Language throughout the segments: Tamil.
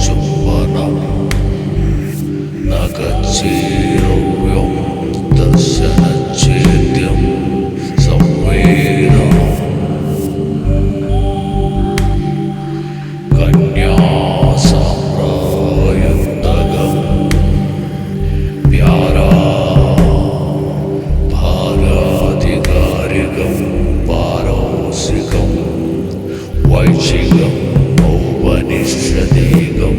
ചുംബനം നഖചീരവ്യം ദർശനഛേദ്യം സംവേദനം കന്യാസാമ്രായുക്തകം പ്യാരാ ഭാരാധികാരികം പാരോസികം വൈശികം ഔപനിഷദീകം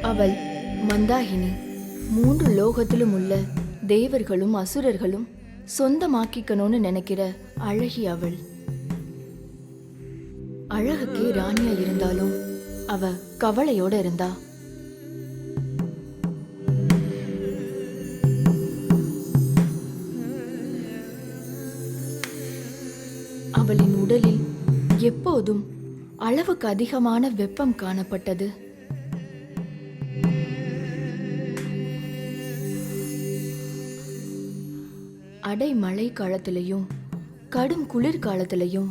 அவள் மந்தாகினி. 3 லோகத்திலும் உள்ள தேவர்களும் அசுரர்களும் சொந்தமாக்கிக்கணும்னு நினைக்கிற அழகி அவள். அழகுக்கே ராணியா இருந்தாலும் அவ கவலையோட இருந்தா. அவளின் உடலில் எப்போதும் அளவுக்கு அதிகமான வெப்பம் காணப்பட்டது. அடை மழை காலத்திலையும் கடும் குளிர் காலத்திலையும்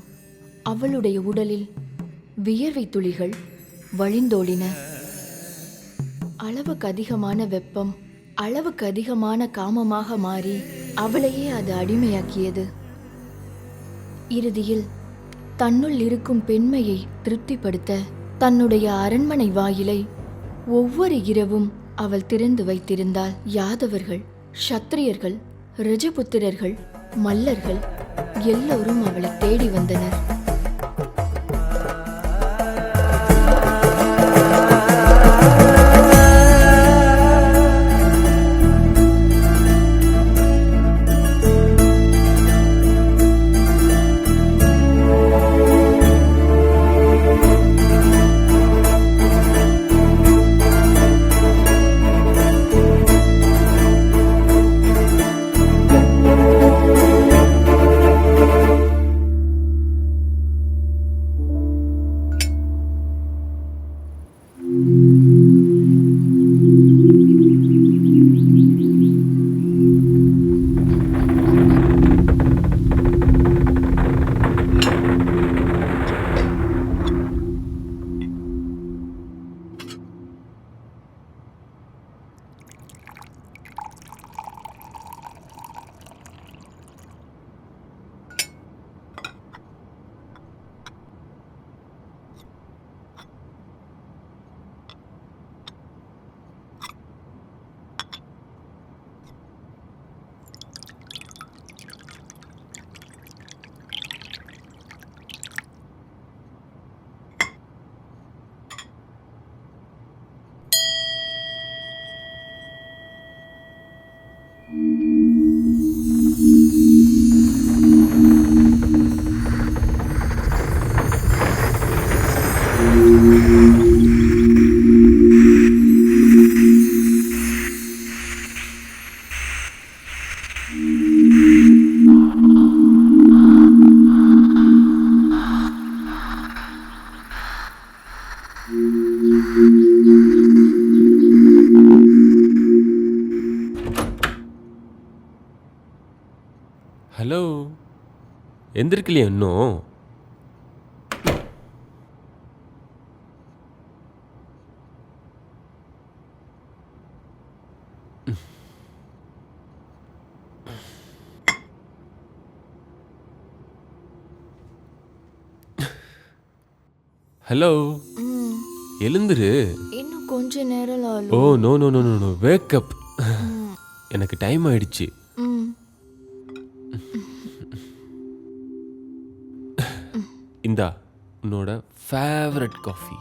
அவளுடைய உடலில் வியர்வை துளிகள் வழிந்தோடின. அளவுக்கு அதிகமான வெப்பம் அளவுக்கு அதிகமான காமமாக மாறி அவளையே அது அடிமையாக்கியது. இறுதியில் தன்னுள் இருக்கும் பெண்மையை திருப்திப்படுத்த தன்னுடைய அரண்மனை வாயிலை ஒவ்வொரு இரவும் அவள் திறந்து வைத்திருந்தாள். யாதவர்கள், சத்திரியர்கள், ரஜபுத்திரர்கள், மல்லர்கள் எல்லோரும் அவளை தேடி வந்தனர். ஹலோ, எந்திருக்கலையா இன்னும்? ஹலோ, ம், எழுந்துரு. இன்னும் கொஞ்ச நேரம் Lalu. Oh no no no no no, wake up. எனக்கு டைம் ஆயிடுச்சு. ம், இந்தா உன்னோட ஃபேவரட் காஃபி.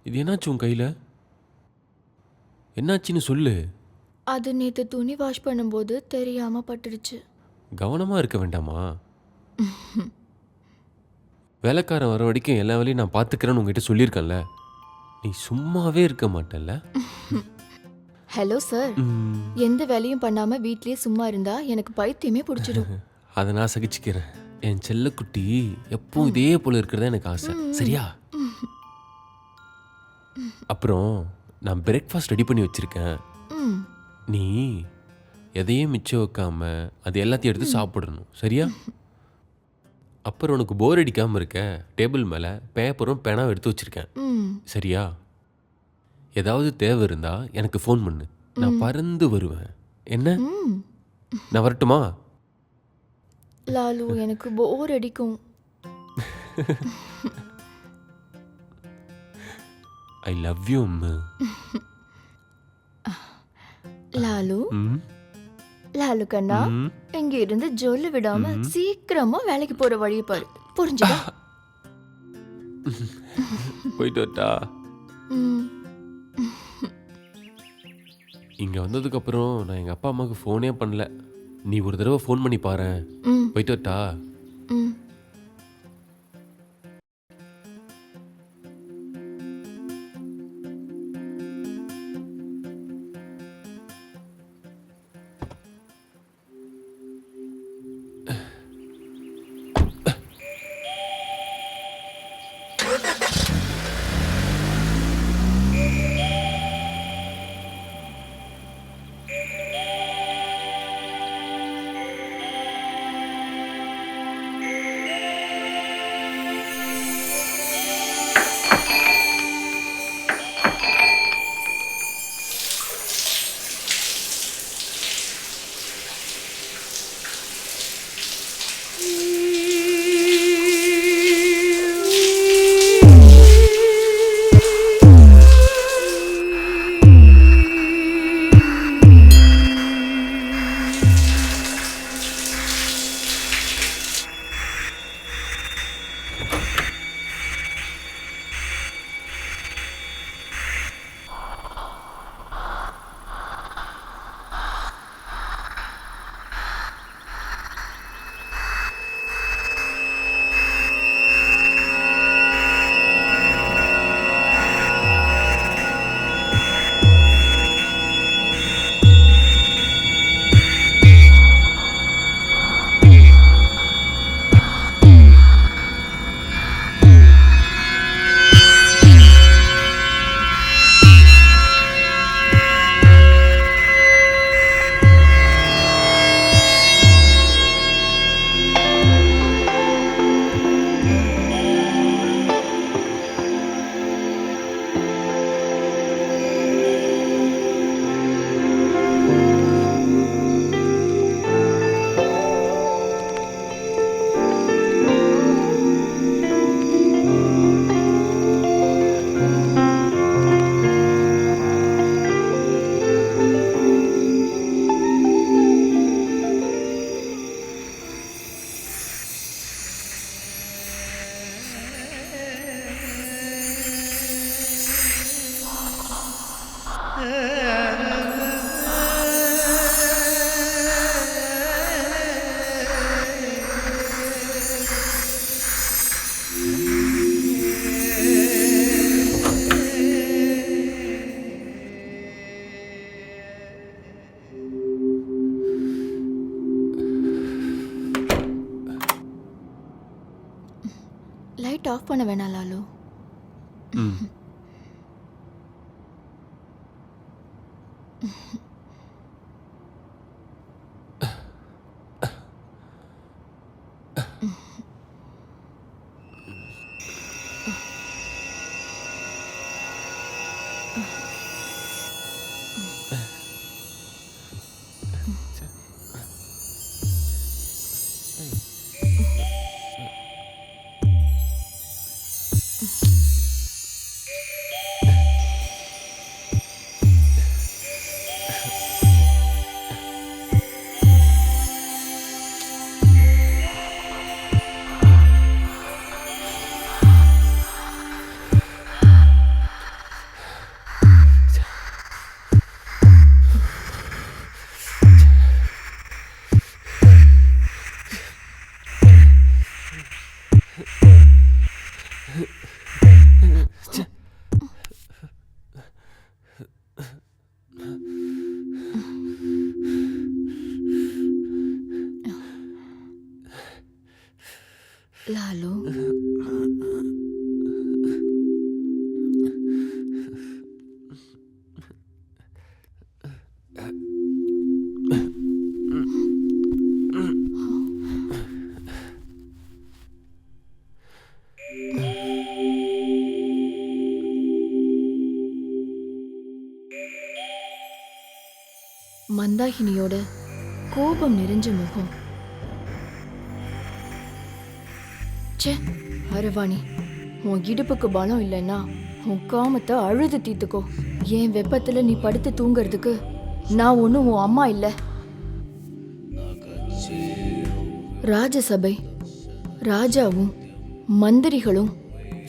இது என்னாச்சு உன் கையில்? என்னாச்சுன்னு சொல்லு. அது நேத்து துணி வாஷ் பண்ணும்போது தெரியாம பட்டுடுச்சு. கவனமாக இருக்க வேண்டாமா? வேலைக்காரன் வர வரைக்கும் எல்லா வேலையும் நான் பார்த்துக்கிறேன்னு உங்ககிட்ட சொல்லியிருக்கேன்ல. நீ சும்மாவே இருக்க மாட்டல்ல? ஹலோ சார், எந்த வேலையும் பண்ணாம வீட்லயே சும்மா இருந்தா எனக்கு பைத்தியமே பிடிச்சிடும். அதை நான் சகிச்சுக்கிறேன். என் செல்லக்குட்டி எப்பவும் இதே போல இருக்கிறதா எனக்கு ஆசை. சரியா? அப்புறம் நான் பிரேக்ஃபாஸ்ட் ரெடி பண்ணி வச்சிருக்கேன். ம், நீ எதையும் மிச்சம் வைக்காம அது எல்லாத்தையும் எடுத்து சாப்பிடணும். சரியா? அப்புறம் உனக்கு போர் அடிக்காமல் இருக்க டேபிள் மேலே பேப்பரும் பேனாவும் எடுத்து வச்சிருக்கேன். ம், சரியா? ஏதாவது தேவை இருந்தா எனக்கு ஃபோன் பண்ணு. நான் பறந்து வருவேன். என்ன? ம். நான் வரட்டுமா? லாலு, எனக்கு போர் அடிக்கும். I love you Ammu. Lalu, ம், லாலு கண்ணா, ம். இங்க இருந்து ஜொல்லு விடாம சீக்கிரமா வேலைக்கு போற வழியை பாரு. புரிஞ்சுதா? போயிட்டு வரட்டா? ம், இங்கே வந்ததுக்கப்புறம் நான் எங்கள் அப்பா அம்மாவுக்கு ஃபோனே பண்ணல. நீ ஒரு தடவை ஃபோன் பண்ணி பாரேன். ம், போயிட்டு வரட்டா? ம். லைட் ஆஃப் பண்ண வேணாம் லாலு. ம். லாலு, மந்தாகினியோட கோபம் நிறைஞ்ச முகம். ச்சே, அரவாணி, உன் இடுப்புக்கு பலம் இல்லைன்னா உன் காமத்தை அழுது தீத்துக்கோ. என் வெப்பத்துல நீ படுத்து தூங்கறதுக்கு நான் ஒன்றும் உன் அம்மா இல்லை. ராஜசபை, ராஜாவும் மந்திரிகளும்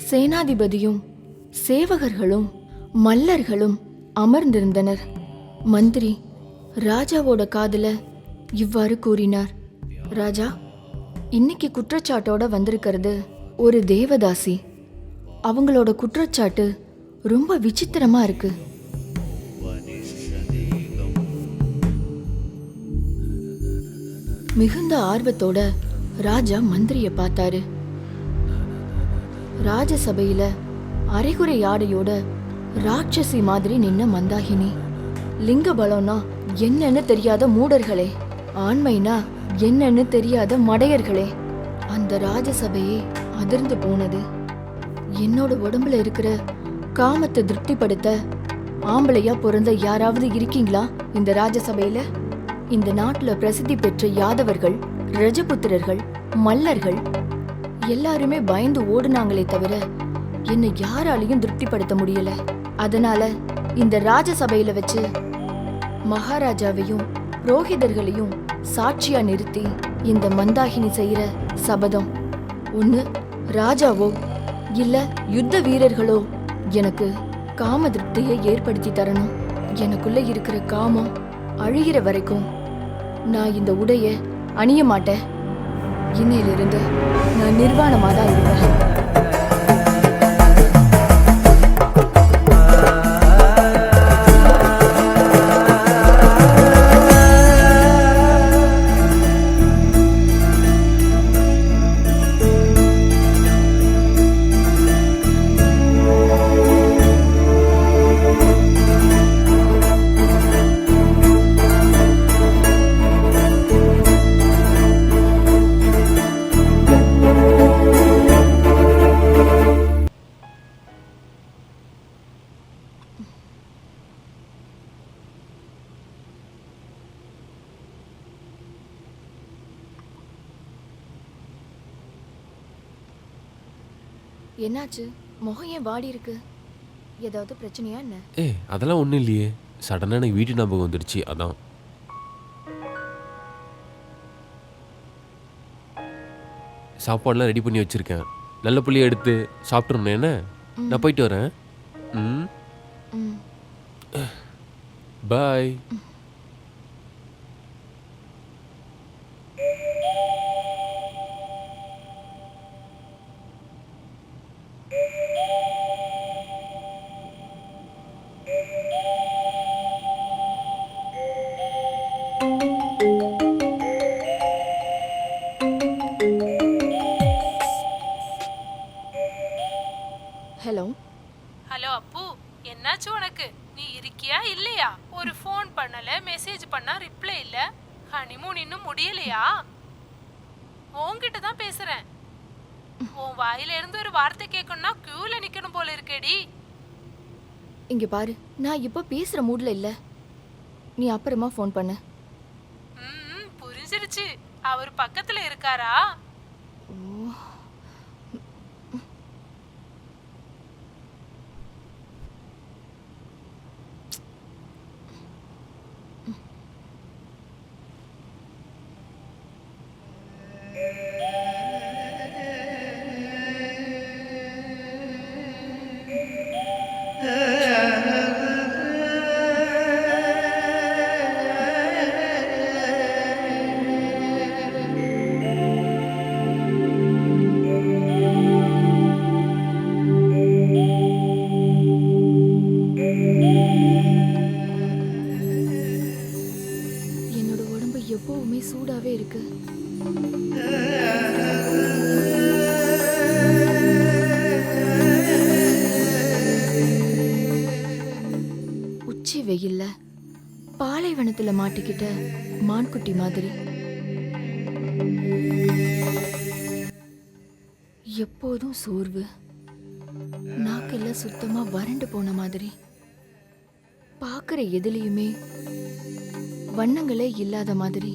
சேனாதிபதியும் சேவகர்களும் மல்லர்களும் அமர்ந்திருந்தனர். மந்திரி ராஜாவோட காதுல இவ்வாறு கூறினார். ராஜா, இன்னைக்கு குற்றச்சாட்டோட வந்திருக்கிறது ஒரு தேவதாசி. அவங்களோட குற்றச்சாட்டு ரொம்ப விசித்திரமா இருக்கு. மிகுந்த ஆர்வத்தோட ராஜா மந்திரிய பார்த்தாரு. ராஜசபையில அரைகுறை ஆடையோட ராட்சசி மாதிரி நின்ன மந்தாகினி. லிங்க பலம்னா என்னன்னு தெரியாத மூடர்களே, ஆண்மைனா என்னன்னு தெரியாத மடையர்களே. அந்த ராஜசபையே அதிர்ந்து போனது. என்னோட உடம்புல இருக்கிற காமத்தை திருப்திப்படுத்த ஆம்பளையா பிறந்த யாராவது இருக்கீங்களா இந்த ராஜசபையில? இந்த நாட்டுல பிரசித்தி பெற்ற யாதவர்கள், ரஜபுத்திரர்கள், மல்லர்கள் எல்லாருமே பயந்து ஓடுனாங்களே தவிர என்னை யாராலையும் திருப்திப்படுத்த முடியல. அதனால இந்த ராஜசபையில வச்சு மகாராஜாவையும் புரோகிதர்களையும் சாட்சியா நிறுத்தி இந்த மந்தாகினி செய்யற சபதம், ஒண்ணு ராஜாவோ இல்ல யுத்த வீரர்களோ எனக்கு காம திருப்தியை ஏற்படுத்தி தரணும். எனக்குள்ள இருக்கிற காமம் அழிகிற வரைக்கும் நான் இந்த உடைய அணிய மாட்டேன். இன்னையிலிருந்து நான் நிர்வாணமா தான் இருப்பேன். என்னாச்சு? முகம் ஏன் வாடி இருக்கு? ஏதாவது பிரச்சனையா என்ன? அதெல்லாம் ஒன்றும் இல்லையே. சடனாக எனக்கு வீட்டு ஞாபகம் வந்துடுச்சு, அதான். சாப்பாடுலாம் ரெடி பண்ணி வச்சுருக்கேன். நல்ல புள்ளியை எடுத்து சாப்பிட்றணும். என்ன, நான் போயிட்டு வரேன். பாய். ஹலோ. ஹலோ அப்பு, என்னாச்சு உனக்கு? நீ இருக்கியா இல்லையா? ஒரு ஃபோன் பண்ணல, மெசேஜ் பண்ணா ரிப்ளை இல்ல. ஹனிமூன் இன்னும் முடியலையா? உன்கிட்ட தான் பேசுறேன். உன் வாயில இருந்து ஒரு வார்த்தை கேட்கணும்னா கியூல நிக்கணும் போல இருக்கேடி. இங்க பாரு, நான் இப்போ பேசுற மூட்ல இல்ல. நீ அப்புறமா ஃபோன் பண்ணு. புரிஞ்சிருச்சு. அவர் பக்கத்துல இருக்காரா? என்னோட உடம்பு எப்பவுமே சூடாவே இருக்கு. உச்சி வெயில்ல பாலைவனத்துல மாட்டிக்கிட்ட மான்குட்டி மாதிரி எப்போதும் சோர்வு, நாக்கெல்லாம் சுத்தமா வறண்டு போன மாதிரி, பார்க்குற எதுலையுமே வண்ணங்களே இல்லாத மாதிரி.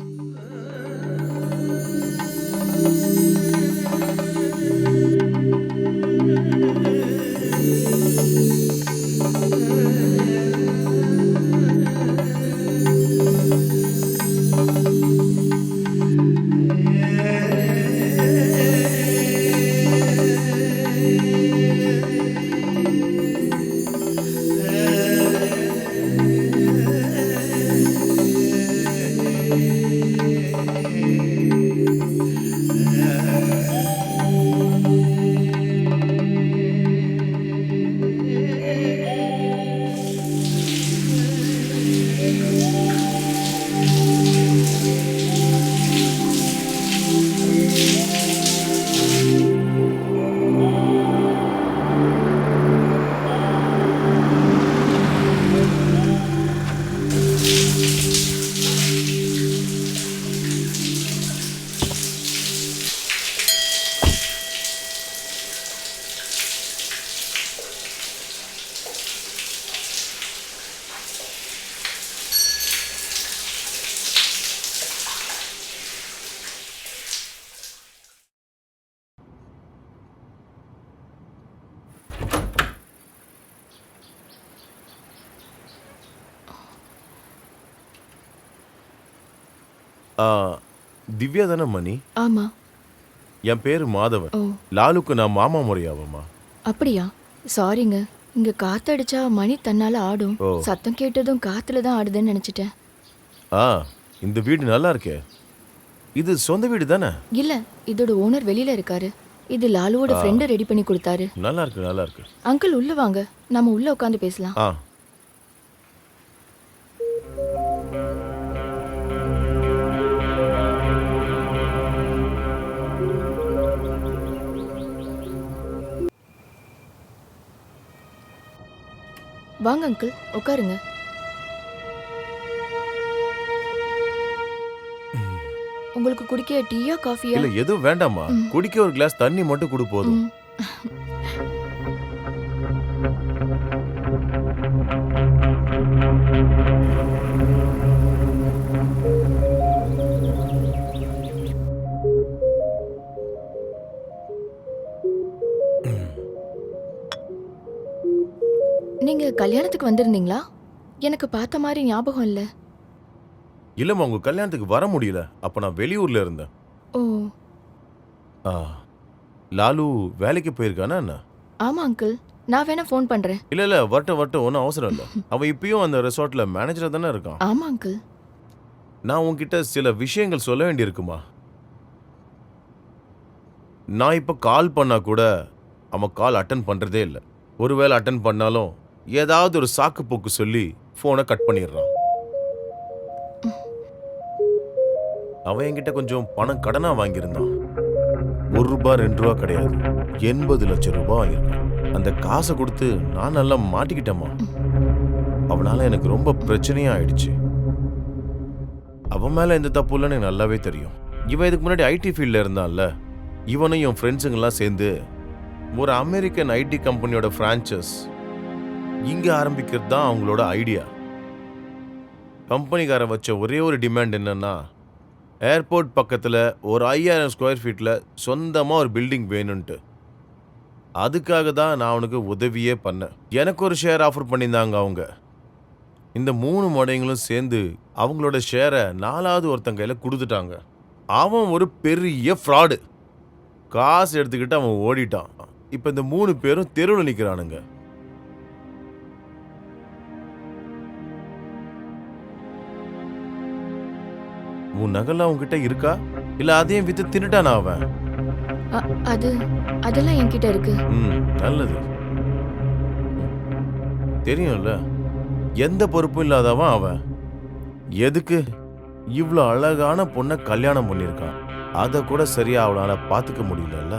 திவ்யா தானே மணி? ஆமா. என் பேரு மாதவன். ஓ, லாலுக்கு நான் மாமா முறையாவம்மா. அப்படியா? சாரிங்க, இங்க காத்தடிச்சா மணி தன்னால ஆடும். ஓ. சத்தம் கேட்டதும் காத்துல தான் ஆடுதுன்னு நினைச்சிட்டேன். இந்த வீடு நல்லா இருக்கே. இது சொந்த வீடு தானே? இல்ல, இதோட ஓனர் வெளியில இருக்காரு. இது லாலுவோட ஃப்ரெண்ட் ரெடி பண்ணி கொடுத்தாரு. நல்லா இருக்கு, நல்லா இருக்கு. அங்கிள் உள்ள வாங்க, நம்ம உள்ள உட்காந்து பேசலாம். வாங்க அங்கிள், உட்காருங்க. உங்களுக்கு குடிக்க டீயா காஃபியா? இல்ல எதுவும் வேண்டாமா. குடிக்க ஒரு கிளாஸ் தண்ணி மட்டும் குடு போதும். நீங்க கல்யாணத்துக்கு வந்திருந்தீங்களா? எனக்கு பார்த்த மாதிரி ஞாபகம் இல்ல. இல்லம்மா, உங்க கல்யாணத்துக்கு வர முடியல. அப்ப நான் வெளியூர்ல இருந்தேன். ஓ. லாலு வேலைக்கு போயிருக்கானா என்ன? ஆமா அங்கிள், நான் வேணா ஃபோன் பண்றேன். இல்ல வரட்டும், ஒன்றும் அவசரம் இல்லை. அவன் இப்பயும் அந்த ரெசார்ட்ல மேனேஜரா தானே இருக்கான். ஆமா அங்கிள். நான் உன்கிட்ட சில விஷயங்கள் சொல்ல வேண்டியிருக்குமா. நான் இப்ப கால் பண்ணா கூட அவன் கால் அட்டன் பண்றதே இல்லை. ஒருவேளை அட்டன் பண்ணாலும் ஏதாவது ஒரு சாக்கு போக்கு சொல்லி போனை கட் பண்ணிடுறான். அவன் என்கிட்ட கொஞ்சம் பணம் கடனா வாங்கியிருந்தான். ₹1 2 கிடையாது, 80 லட்சம் ரூபாய் வாங்கியிருக்கான். அந்த காசை கொடுத்து நான் நல்லா மாட்டிக்கிட்டேம்மா. அவனால எனக்கு ரொம்ப பிரச்சனையா ஆயிடுச்சு. அவன் மேல எந்த தப்பு இல்லைன்னு எனக்கு நல்லாவே தெரியும். இவன் இதுக்கு முன்னாடி ஐடி ஃபீல்ட்ல இருந்தான்ல. இவனும் என் ஃப்ரெண்ட்ஸுங்கெல்லாம் சேர்ந்து ஒரு அமெரிக்கன் ஐடி கம்பெனியோட பிரான்ச்சஸ் இங்க ஆரம்பிக்கிறது தான் அவங்களோட ஐடியா. கம்பெனிக்கார வச்ச ஒரே ஒரு டிமாண்ட் என்னன்னா, ஏர்போர்ட் பக்கத்தில் ஒரு 5000 ஸ்கொயர் ஃபீட்டில் சொந்தமாக ஒரு பில்டிங் வேணும்ன்ட்டு. அதுக்காக தான் நான் அவனுக்கு உதவியே பண்ணேன். எனக்கு ஒரு ஷேர் ஆஃபர் பண்ணியிருந்தாங்க அவங்க. இந்த 3 மடைங்களும் சேர்ந்து அவங்களோட ஷேரை 4வது ஒருத்தன் கையில் கொடுத்துட்டாங்க. அவன் ஒரு பெரிய ஃப்ராடு. காசு எடுத்துக்கிட்டு அவன் ஓடிட்டான். இப்போ இந்த 3 பேரும் தெருவில் நிற்கிறானுங்க. உன் நகல் அவன்கிட்ட இருக்கா இல்ல அதையும் வித்து தின்னுட்டானா அவன்? அதெல்லாம் என்கிட்ட இருக்கு. நல்லது. தெரியும்ல, எந்த பொறுப்பும் இல்லாதவன் அவன். எதுக்கு இவ்வளோ அழகான பொண்ணை கல்யாணம் பண்ணியிருக்கான்? அதை கூட சரியா அவளால பார்த்துக்க முடியலல்ல.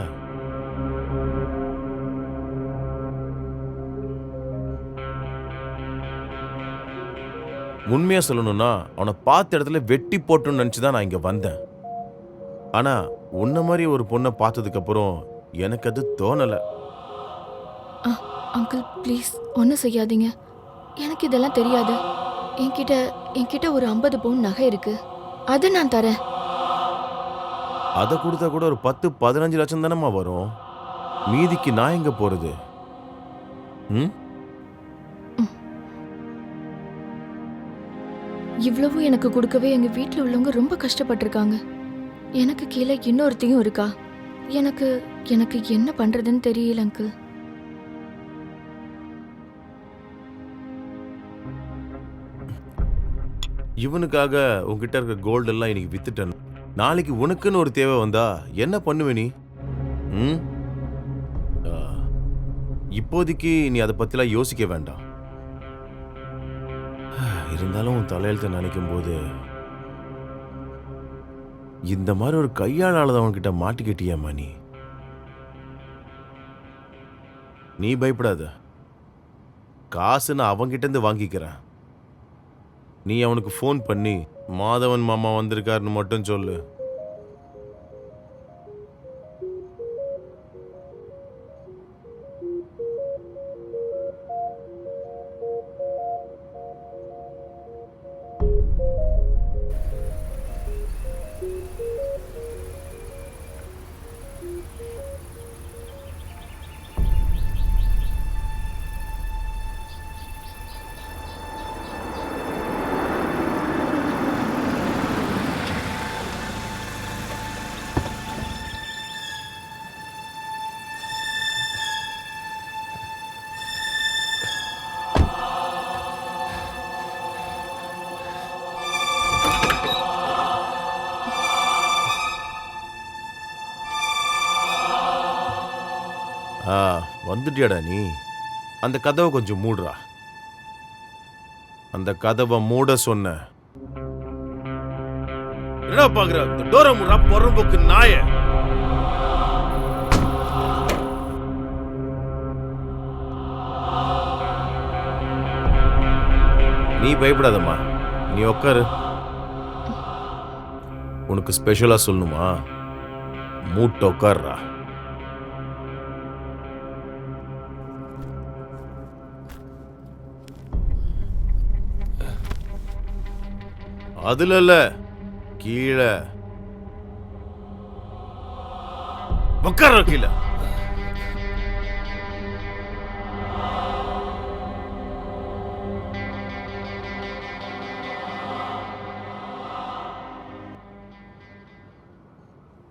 உண்மையா சொல்லணும்னா அவனை பார்த்த இடத்துல வெட்டி போட்டுன்னு நினச்சிதான் நான் இங்க வந்தேன். ஆனா உன்ன மாதிரி ஒரு பொண்ணை பார்த்ததுக்கு அப்புறம் எனக்கு அது தோணலை. அங்கிள் ப்ளீஸ் ஒன்றும் செய்யாதீங்க. எனக்கு இதெல்லாம் தெரியாது. என்கிட்ட ஒரு 50 பவுன் நகை இருக்கு, அதை நான் தரேன். அதை கொடுத்தா கூட ஒரு 10-15 லட்சம் தானம்மா வரும். மீதிக்கு நான் எங்க போறது? இவ்வளவு எனக்கு கொடுக்கவே எங்க வீட்டில் உள்ளவங்க ரொம்ப கஷ்டப்பட்டிருக்காங்க. எனக்கு கீழே இன்னொருத்தையும் இருக்கா. எனக்கு என்ன பண்றதுன்னு தெரியல அங்கிள். இவனுக்காக உன்கிட்ட இருக்க கோல்டு எல்லாம் இன்னைக்கு வித்துட்டேன். நாளைக்கு உனக்குன்னு ஒரு தேவை வந்தா என்ன பண்ணுவே நீ? இப்போதைக்கு நீ அதை பத்திலாம் யோசிக்க வேண்டாம். இருந்தாலும் உன் தலையெழுத்தை நினைக்கும் போது இந்த மாதிரி ஒரு கையாளாதவன்கிட்ட மாட்டிக்கிட்டியம்மா நீ. நீ பயப்படாத, காசு நான் அவன்கிட்ட இருந்து வாங்கிக்கிறேன். நீ அவனுக்கு ஃபோன் பண்ணி மாதவன் மாமா வந்திருக்காருன்னு மட்டும் சொல்லு. வந்துட்டியாடா நீ? அந்த கதவை கொஞ்சம் மூடுறா. அந்த கதவை மூட சொன்ன. என்ன பாக்குற? டோரை மூடுறா பொறம்போக்கு நாய. நீ பயப்படாதம்மா, நீ உட்காரு. உனக்கு ஸ்பெஷலா சொல்லணுமா? மூட்டை உட்கார்றா. அதுல இல்ல, கீழே உட்கார. கீழே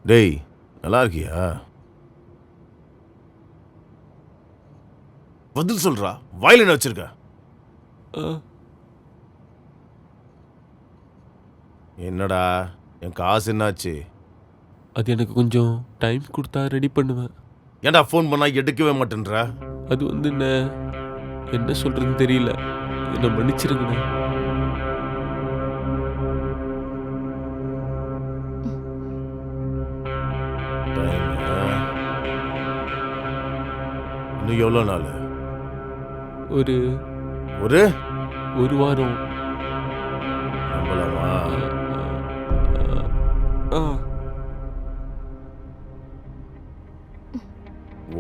டேய், நல்லா இருக்கியா? பதில் சொல்றா. வாயில என்ன வச்சிருக்க? என்னடா என் காசு என்னாச்சு? அது எனக்கு கொஞ்சம் டைம் கொடுத்தா ரெடி பண்ணுவேன். ஏன்டா ஃபோன் பண்ணா எடுக்கவே மாட்டேன்ற? அது வந்து என்ன சொல்றதுன்னு தெரியல, என்ன மன்னிச்சிருங்கண்ணே. இன்னும் எவ்வளோ நாள்? ஒரு ஒரு ஒரு வாரம். நம்பலாமா?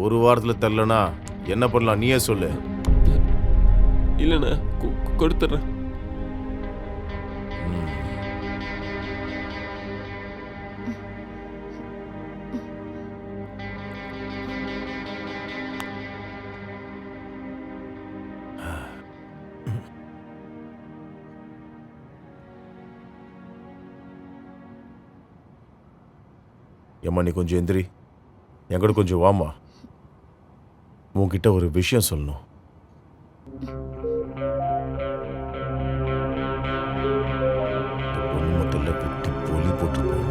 ஒரு வாரத்தில் தரலனா என்ன பண்ணலாம் நீயே சொல்லு. இல்லைண்ணா, கொடுத்துட்றேன். ஏம்மா நீ கொஞ்சம் எந்திரி, என் கூட கொஞ்சம் வாம்மா. உன்கிட்ட ஒரு விஷயம் சொல்லணும். இந்த பொண்ணு மட்டும் இல்லை, வெட்டி பொலி போட்டுருப்போம்.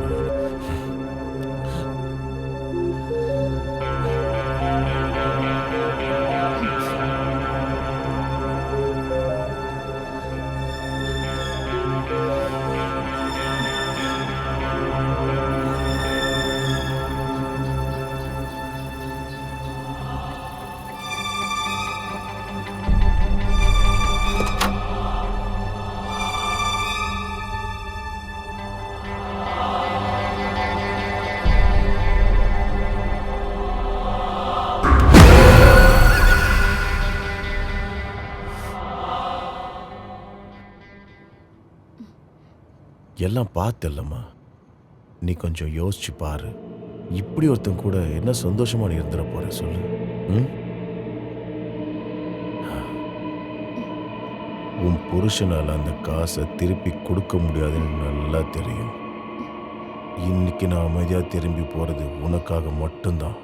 எல்லாம் பார்த்தல்லம்மா, நீ கொஞ்சம் யோசிச்சு பாரு. இப்படி ஒருத்தன் கூட என்ன சந்தோஷமா நீ இருந்துட போற சொல்லு. ம்? உன் புருஷனால அந்த காசை திருப்பி கொடுக்க முடியாதுன்னு நல்லா தெரியும். இன்னைக்கு நான் அமைதியா திரும்பி போறது உனக்காக மட்டும்தான்.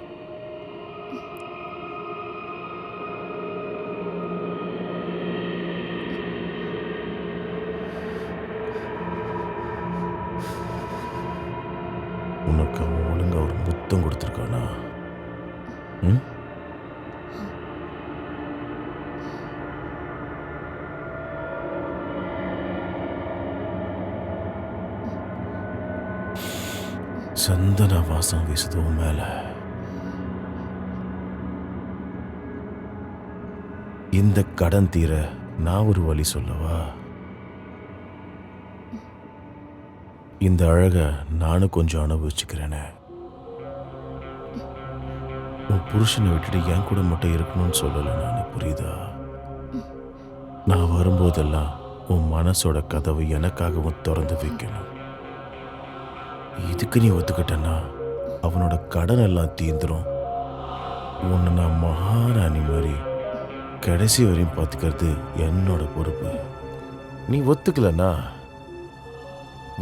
உனக்கு அவன் ஒழுங்கா ஒரு முத்தம் கொடுத்துருக்கானா? ம்? சந்தன வாசம் வீசுது உன் மேல. இந்த கடன் தீர நான் ஒரு வழி சொல்லவா? இந்த அழக நானும் கொஞ்சம் அனுபவிச்சுக்கிறேனே. உன் புருஷனை விட்டுட்டு என் கூட மட்டும் இருக்கணும்னு சொல்லலை நான், புரியுதா? நான் வரும்போதெல்லாம் உன் மனசோட கதவை எனக்காகவும் திறந்து வைக்கணும். இதுக்கு நீ ஒத்துக்கிட்டனா அவனோட கடன் எல்லாம் தீந்துரும். உன்னை நான் மகாராணி மாதிரி கடைசி வரையும் பார்த்துக்கிறது என்னோட பொறுப்பு. நீ ஒத்துக்கலன்னா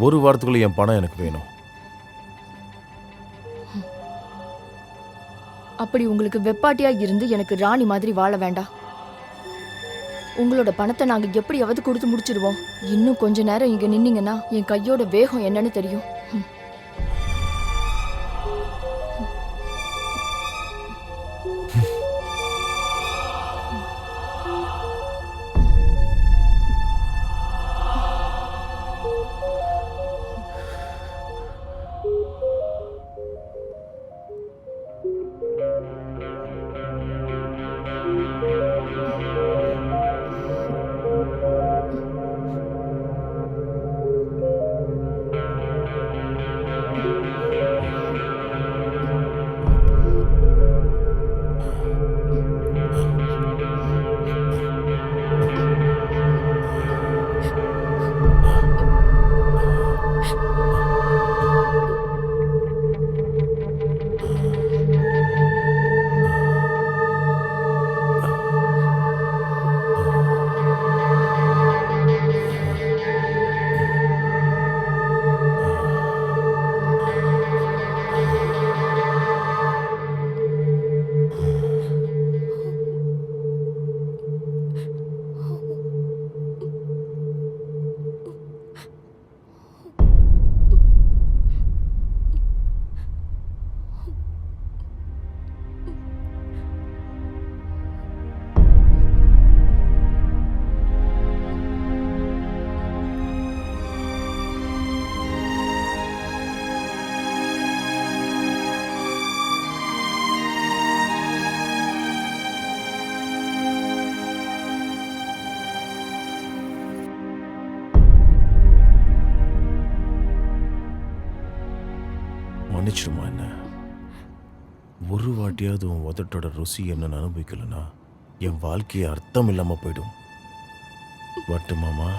ஒரு வாரத்துக்குள்ள என் பணம் எனக்கு வேணும். அப்படி உங்களுக்கு வெப்பாட்டியா இருந்து எனக்கு ராணி மாதிரி வாழ வேண்டாம். உங்களோட பணத்தை நாங்க எப்படியாவது கொடுத்து முடிச்சிருவோம். இன்னும் கொஞ்ச நேரம் இங்க நின்னீங்கன்னா என் கையோட வேகம் என்னன்னு தெரியும். மன்னிச்சிடுமா என்ன? ஒரு வாட்டியாவது உன் உதட்டோட ருசி என்னன்னு அனுபவிக்கலனா என் வாழ்க்கையை அர்த்தம் இல்லாம போயிடும். வட்டு மாமா.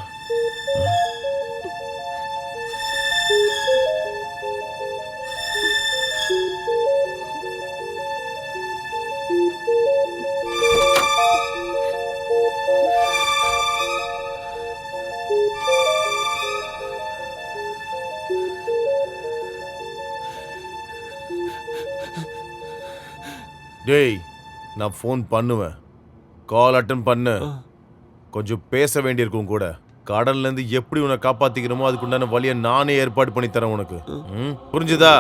டேய், நான் ஃபோன் பண்ணுவேன், கால் அட்டன் பண்ணு. கொஞ்சம் பேச வேண்டியிருக்கும் கூட. கடல்ல இருந்து எப்படி உன்னை காப்பாத்திக்கிறோமோ அதுக்குண்டான வழியை நானே ஏற்பாடு பண்ணி தரேன் உனக்கு. புரிஞ்சுதா?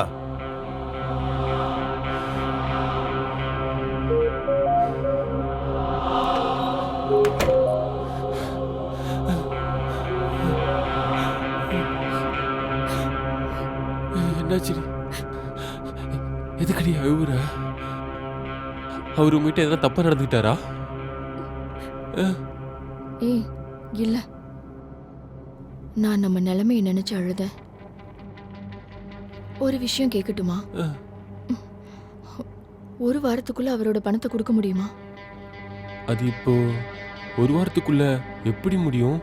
என்னாச்சு? எதுக்கடி அழுவுற? அவர் உங்ககிட்ட எதனா தப்பா நடந்துக்கிட்டாரா? ஏய் இல்ல, நான் நம்ம நிலைமையை நினைச்சு அழுதேன். ஒரு விஷயம் கேட்கட்டுமா? ஒரு வாரத்துக்குள்ள அவரோட பணத்தை கொடுக்க முடியுமா? அது இப்போ ஒரு வாரத்துக்குள்ள எப்படி முடியும்?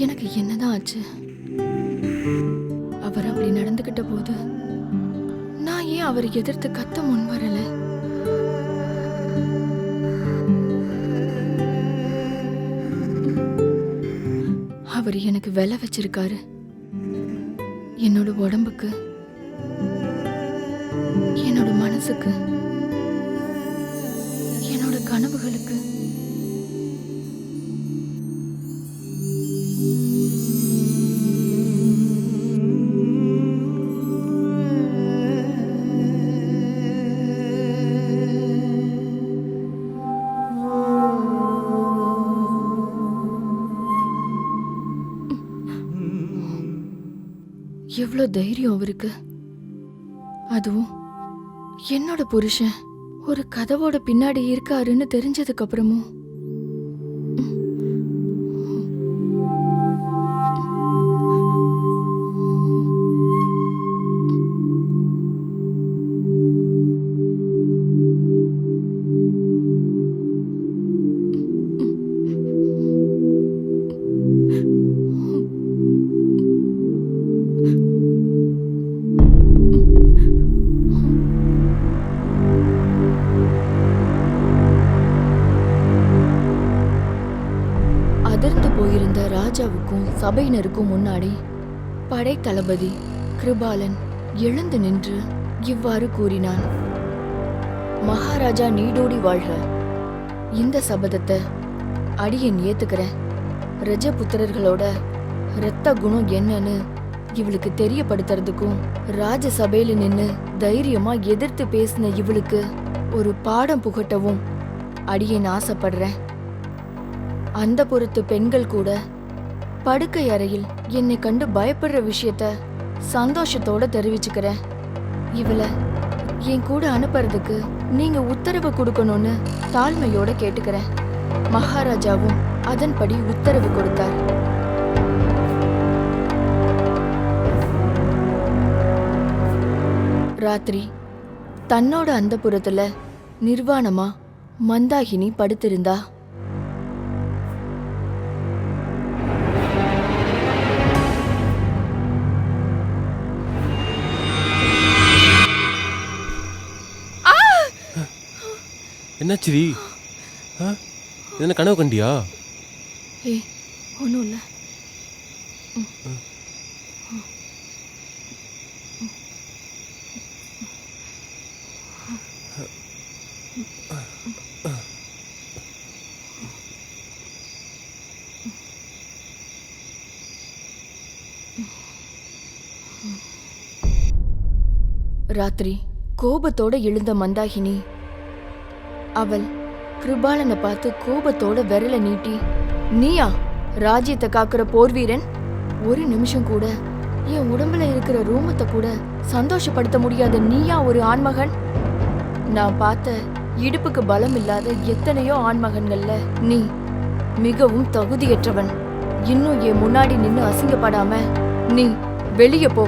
எனக்கு என்னதான் ஆச்சு? அவர் அப்படி நடந்துகிட்ட போது நான் ஏன் அவரை எதிர்த்து கத்த முன் வரல? அவர் எனக்கு விலை வச்சிருக்காரு. என்னோட உடம்புக்கு, என்னோட மனசுக்கு, என்னோட கனவுகளுக்கு. எவ்வளோ தைரியம் அவருக்கு! அதுவும் என்னோட புருஷன் ஒரு கதவோட பின்னாடி இருக்காருன்னு தெரிஞ்சதுக்கு அப்புறமும். அதிர்ந்து போயிருந்த ராஜாவுக்கும் சபையினருக்கும் முன்னாடி படை தளபதி கிருபாலன் எழுந்து நின்று இவ்வாறு கூறினான். மகாராஜா நீடோடி வாழ்க. இந்த சபதத்தை அடியேன் ஏத்துக்கிறேன். ரஜபுத்திரர்களோட இரத்த குணம் என்னன்னு இவளுக்கு தெரியப்படுத்துறதுக்கும் ராஜசபையில நின்னு தைரியமா எதிர்த்து பேசின இவளுக்கு ஒரு பாடம் புகட்டவும் அடியேன் ஆசைப்படுறேன். அந்த புறத்து பெண்கள் கூட படுக்கை அறையில் என்னை கண்டு பயப்படுற விஷயத்த சந்தோஷத்தோட தெரிவிச்சுக்கிறேன். இவளை என் கூட அனுப்புறதுக்கு நீங்க உத்தரவு கொடுக்கணும்னு தாழ்மையோட கேட்டுக்கிறேன். மகாராஜாவும் அதன்படி உத்தரவு கொடுத்தார். ராத்திரி தன்னோட அந்தப்புறத்துல நிர்வாணமா மந்தாகினி படுத்திருந்தா. என்னாச்சுரி? என்ன கனவு கண்டியா? ஏய் ஒன்றும் இல்லை. ராத்திரி கோபத்தோட எழுந்த மந்தாகினி அவள் கிருபாலனை பார்த்து கோபத்தோட விரல நீட்டி, நீயா ராஜ்யத்தை காக்குற போர்வீரன்? ஒரு நிமிஷம் கூட என் உடம்புல இருக்கிற ரோமத்தை கூட சந்தோஷப்படுத்த முடியாத நீயா ஒரு ஆண்மகன்? நான் பார்த்த இடுப்புக்கு பலம் இல்லாத எத்தனையோ ஆண்மகன்கள்ல நீ மிகவும் தகுதியற்றவன். இன்னும் என் முன்னாடி நின்னு அசிங்கப்படாம நீ வெளியே போ.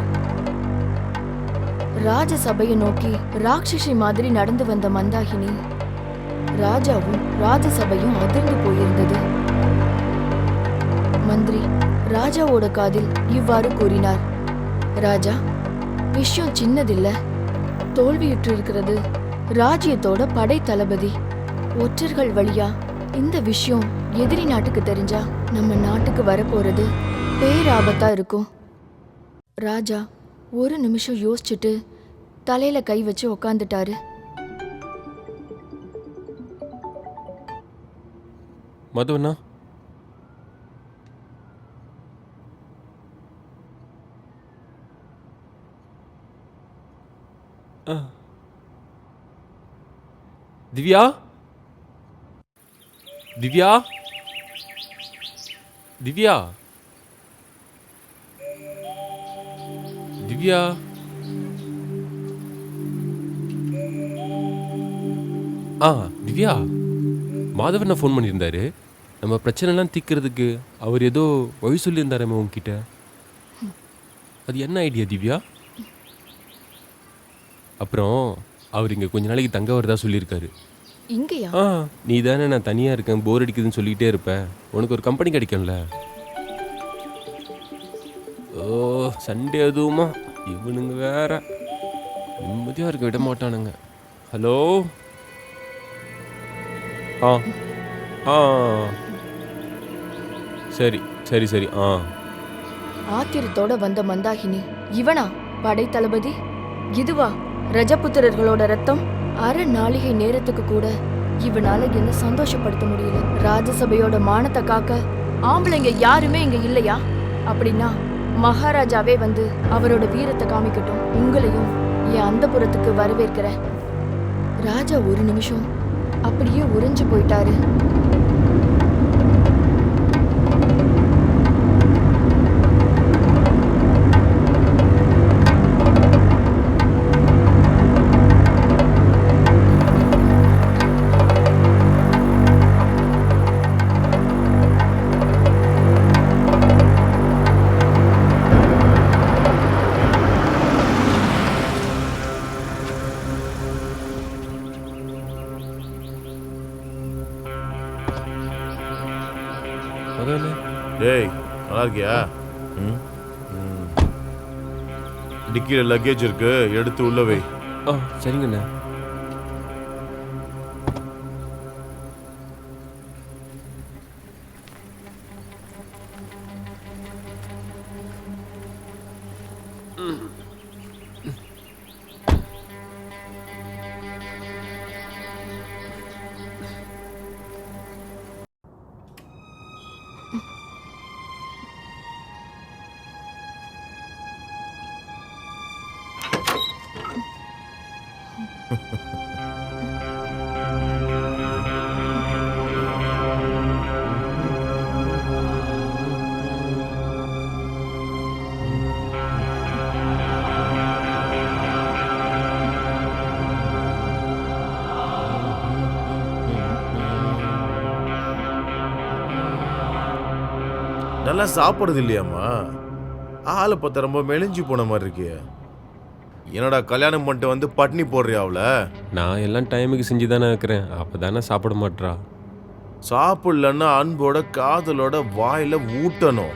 ராஜசபையை நோக்கி ராட்சசி மாதிரி நடந்து வந்த மந்தாகினி ராஜாவும் ராஜசபையும் அதிர்ந்து போயிருந்தது. மந்திரி ராஜாவோட காதில் இவ்வாறு கூறினார், ராஜா, விஷயம் சின்னதில்ல. தோல்வியுற்று இருக்கிறது ராஜ்யத்தோட படை தளபதி. ஒற்றர்கள் வழியா இந்த விஷயம் எதிரி நாட்டுக்கு தெரிஞ்சா நம்ம நாட்டுக்கு வரப்போறது பேராபத்தா இருக்கும். ராஜா ஒரு நிமிஷம் யோசிச்சுட்டு தலையில கை வச்சு உக்காந்துட்டாரு. மதுவண்ணா, திவ்யா, திவ்யா, திவ்யா, திவ்யா. திவ்யா, மாதவண்ணா ஃபோன் பண்ணியிருந்தாரு. நம்ம பிரச்சனைலாம் தீர்க்கறதுக்கு அவர் ஏதோ வழி சொல்லியிருந்தாரே உங்ககிட்ட. அது என்ன ஐடியா திவ்யா? அப்புறம் அவர் இங்கே கொஞ்ச நாளைக்கு தங்க வரதா சொல்லியிருக்காரு. இங்கயா? நீ தானே நான் தனியாக இருக்கேன், போர் அடிக்குதுன்னு சொல்லிகிட்டே இருப்பேன். உனக்கு ஒரு கம்பெனி கிடைக்கும்ல. ஓ, சண்டே அதுவுமா? இவனுங்க வேற நிம்மதியாக இருக்க விட மாட்டானுங்க. ஹலோ. சரி சரி சரி. ஆத்திரத்தோட வந்த மந்தாகினி, இவனா படை தளபதி? இதுவா ரஜபுத்திரர்களோட ரத்தம்? அரை நாளிகை நேரத்துக்கு கூட இவனால என்ன சந்தோஷப்படுத்த முடியல. ராஜசபையோட மானத்தை காக்க ஆம்பளைங்க யாருமே இங்க இல்லையா? அப்படின்னா மகாராஜாவே வந்து அவரோட வீரத்தை காமிக்கட்டும். உங்களையும் என் அந்தப்புறத்துக்கு வரவேற்கிறேன். ராஜா ஒரு நிமிஷம் அப்படியே உறைஞ்சு போயிட்டாரு. டேய், நல்லா இருக்கியா? டிக்கில லக்கேஜ் இருக்கு, எடுத்து உள்ள வை. சரிங்கண்ணா. நல்லா சாப்பிடுறது இல்லையாம்மா? ஆளை பார்த்தா ரொம்ப மெலிஞ்சு போன மாதிரி இருக்கே. என்னடா கல்யாணம் பண்ணிட்டு வந்து பட்னி போடுறியா அவள? நான் எல்லாம் டைமுக்கு செஞ்சு தானே இருக்கிறேன், அப்போ தானே சாப்பிட மாட்றா. சாப்பிடலன்னா அன்போட காதலோட வாயில ஊட்டணும்.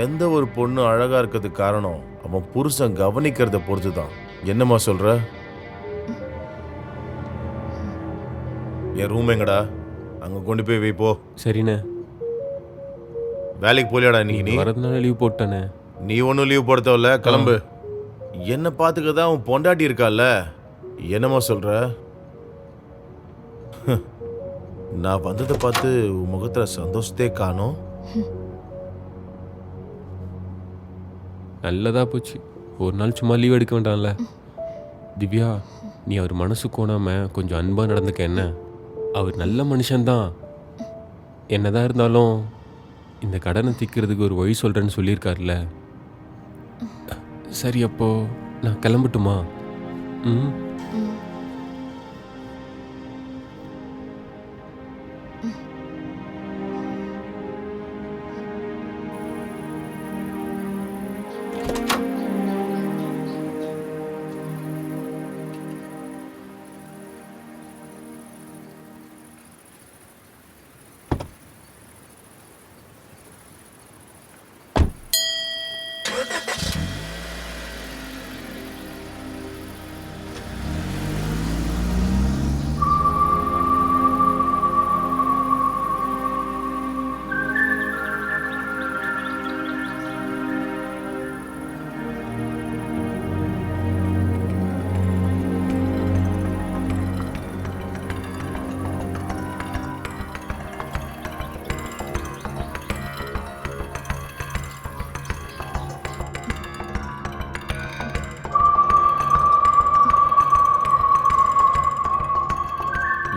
எந்த ஒரு பொண்ணு அழகா இருக்கிறதுக்கு காரணம் அவன் புருஷன் கவனிக்கிறத பொறுத்து தான். என்னம்மா சொல்ற? என் ரூம் எங்கடா? அங்க கொண்டு போய் வை போ. சரிண்ணே. வேலைக்கு போலியாடா இன்னைக்கு? நீ வரதுனால லீவ் போட்டானே. நீ ஒன்றும் லீவ் போடுத்தவல, கிளம்பு. என்ன பார்த்துக்க தான் உன் பொண்டாட்டி இருக்கால. என்னம்மா சொல்ற? நான் வந்ததை பார்த்து உன் முகத்துல சந்தோஷத்தே காணோம். நல்லதா போச்சு. ஒரு நாள் சும்மா லீவ் எடுக்க வேண்டாம்ல. திவ்யா, நீ அவர் மனசு கோணாம கொஞ்சம் அன்பா நடந்துக்க என்ன? அவர் நல்ல மனுஷன்தான். என்னதான் இருந்தாலும் இந்த கடனை தீர்க்கிறதுக்கு ஒரு வழி சொல்றேன்னு சொல்லியிருக்காருல்ல. சரி, அப்போ நான் கிளம்பட்டுமா? ம்.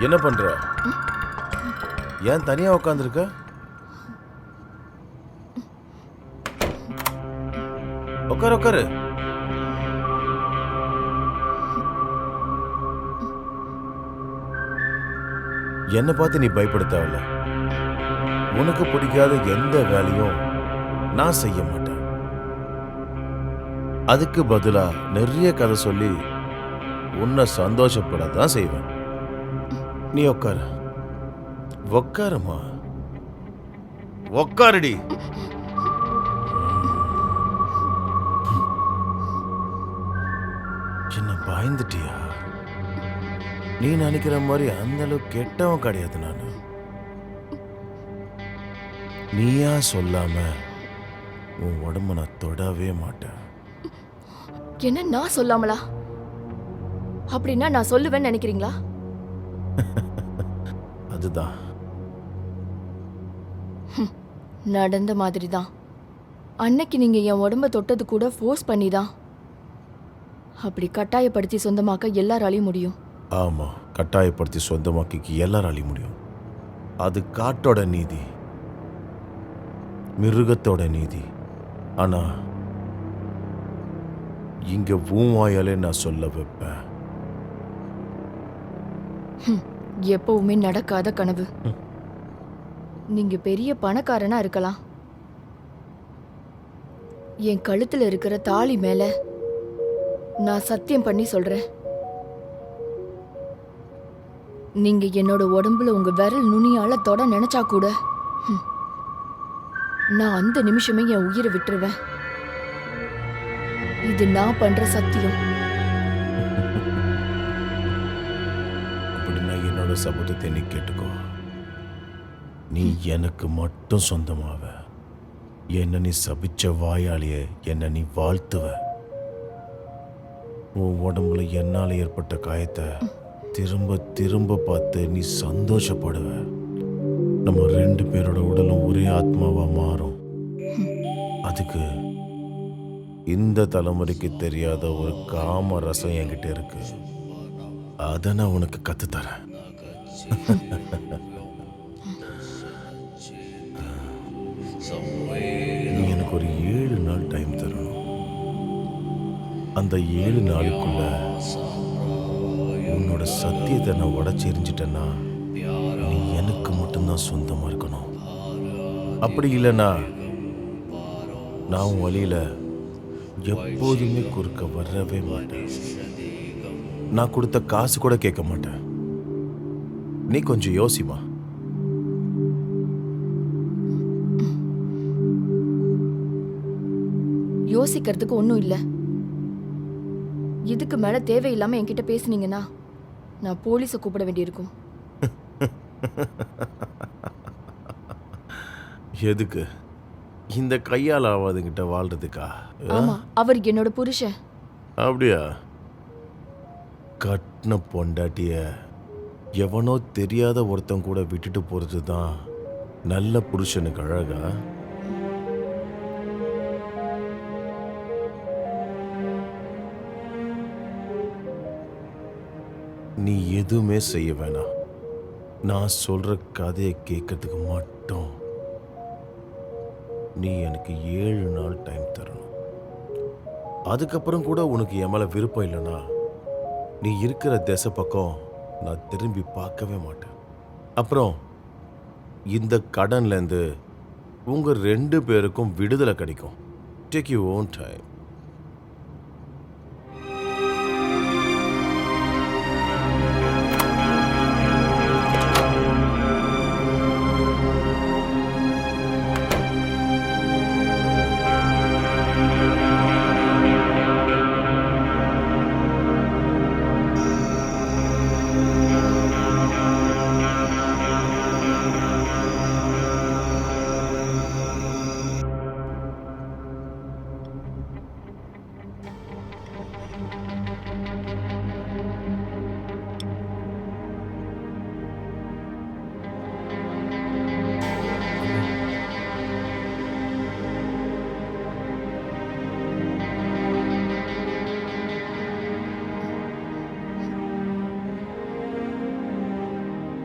என்ன பண்ற? ஏன் தனியா உட்காந்துருக்க? உட்காரு உட்காரு. என்னை பார்த்து நீ பயப்பட தேவையில்ல. உனக்கு பிடிக்காத எந்த வேலையும் நான் செய்ய மாட்டேன். அதுக்கு பதிலா நிறைய கதை சொல்லி உன்னை சந்தோஷப்பட தான் செய்வேன். நீ உட்காரு. உட்காருமா, உட்காருடி. என்ன பயந்துட்டியா? நீ நினைக்கிற மாதிரி அந்த அளவுக்கு கெட்டவன் கிடையாது நானு. நீயா சொல்லாம உன் உடம்ப நான் தொடவே மாட்டேன். என்ன நான் சொல்லாமலா? அப்படின்னா நான் சொல்லுவேன்னு நினைக்கிறீங்களா? அதுதான் நடந்த மாதிரி தான். அன்னைக்கு நீங்க என் உடம்ப தொட்டது கூட ஃபோர்ஸ் பண்ணி தான். அப்படி கட்டாயப்படுத்தி சொந்தமாக்க எல்லாராலையும் முடியும். ஆமா, கட்டாயப்படுத்தி சொந்தமாக்கிக்கு எல்லாராலையும் முடியும். அது காட்டோட நீதி, மிருகத்தோட நீதி. ஆனா இங்க பூமாயாலே நான் சொல்ல வைப்பேன். எப்பவுமே நடக்காத கனவு. நீங்க பெரிய பணக்காரனா இருக்கலாம். என் கழுத்துல இருக்கிற தாலி மேல நான் சத்தியம் பண்ணி சொல்றேன், நீங்க என்னோட உடம்புல உங்க விரல் நுனியால தொட நினைச்சா கூட நான் அந்த நிமிஷமே என் உயிரை விட்டுருவேன். இது நான் பண்ற சத்தியம். அப்படின்னா என்னோட சபதத்தை நீ கேட்டுக்கோ. நீ எனக்கு மட்டும் சொந்தமாவ. என்ன நீ சபிச்ச வாயாலேயே என்ன நீ வாழ்த்துவ. உன் உடம்புல என்னால் ஏற்பட்ட காயத்தை திரும்ப திரும்ப பார்த்து நீ சந்தோஷப்படுவ. நம்ம 2 பேரோட உடலும் ஒரே ஆத்மாவா மாறும். அதுக்கு இந்த தலைமுறைக்கு தெரியாத ஒரு காம ரசம் என்கிட்ட இருக்கு. அதை நான் உனக்கு கத்துத்தரேன். நீ எனக்கு ஒரு 7 நாள் டைம் தரணும். அந்த 7 நாளுக்குள்ள உன்னோட சத்தியத்தை நான் உடைச்சு எரிஞ்சிட்டேன்னா நீ எனக்கு மட்டும்தான் சொந்தமா இருக்கணும். அப்படி இல்லைன்னா நான் உன் வழியில எப்போதுமே குறுக்க வரவே மாட்டேன். நான் கொடுத்த காசு கூட கேட்க மாட்டேன். நீ கொஞ்சம் யோசிமா. யோசிக்கிறதுக்கு ஒன்றும் இல்லை. இதுக்கு மேல தேவையில்லாம என்கிட்ட பேசுனீங்கன்னா நான் போலீஸை கூப்பிட வேண்டியிருக்கும். எதுக்கு? இந்த கையால் ஆவாதுங்கிட்ட வாழ்றதுக்கா? ஆமா, அவர் என்னோட புருஷன். அப்படியா? கட்டின பொண்டாட்டிய எவனோ தெரியாத ஒருத்தன் கூட விட்டுட்டு போறது தான் நல்ல புருஷனுக்கு அழகா? நீ எதுவுமே செய்ய வேணாம். நான் சொல்ற கதையை கேட்கறதுக்கு மட்டும் நீ எனக்கு 7 நாள் டைம் தரணும். அதுக்கப்புறம் கூட உனக்கு என் மேல விருப்பம் இல்லைன்னா நீ இருக்கிற திசை பக்கம் நான் திரும்பி பார்க்கவே மாட்டேன். அப்புறம் இந்த கடன்லேருந்து உங்க 2 பேருக்கும் விடுதலை கிடைக்கும். Take you own time.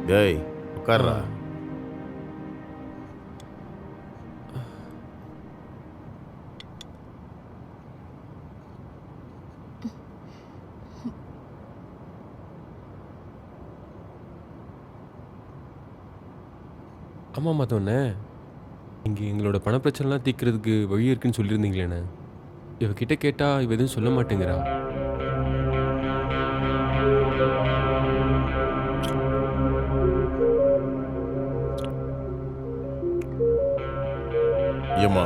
டேய் உட்கார்றா. ஆமாம் மாத்தோண்ணே, இங்கே எங்களோட பணப்பிரச்சனைலாம் தீர்க்கறதுக்கு வழி இருக்குன்னு சொல்லியிருந்தீங்களேண்ணே. இவகிட்ட கேட்டால் இவ எதுவும் சொல்ல மாட்டேங்கிறா. ஏம்மா,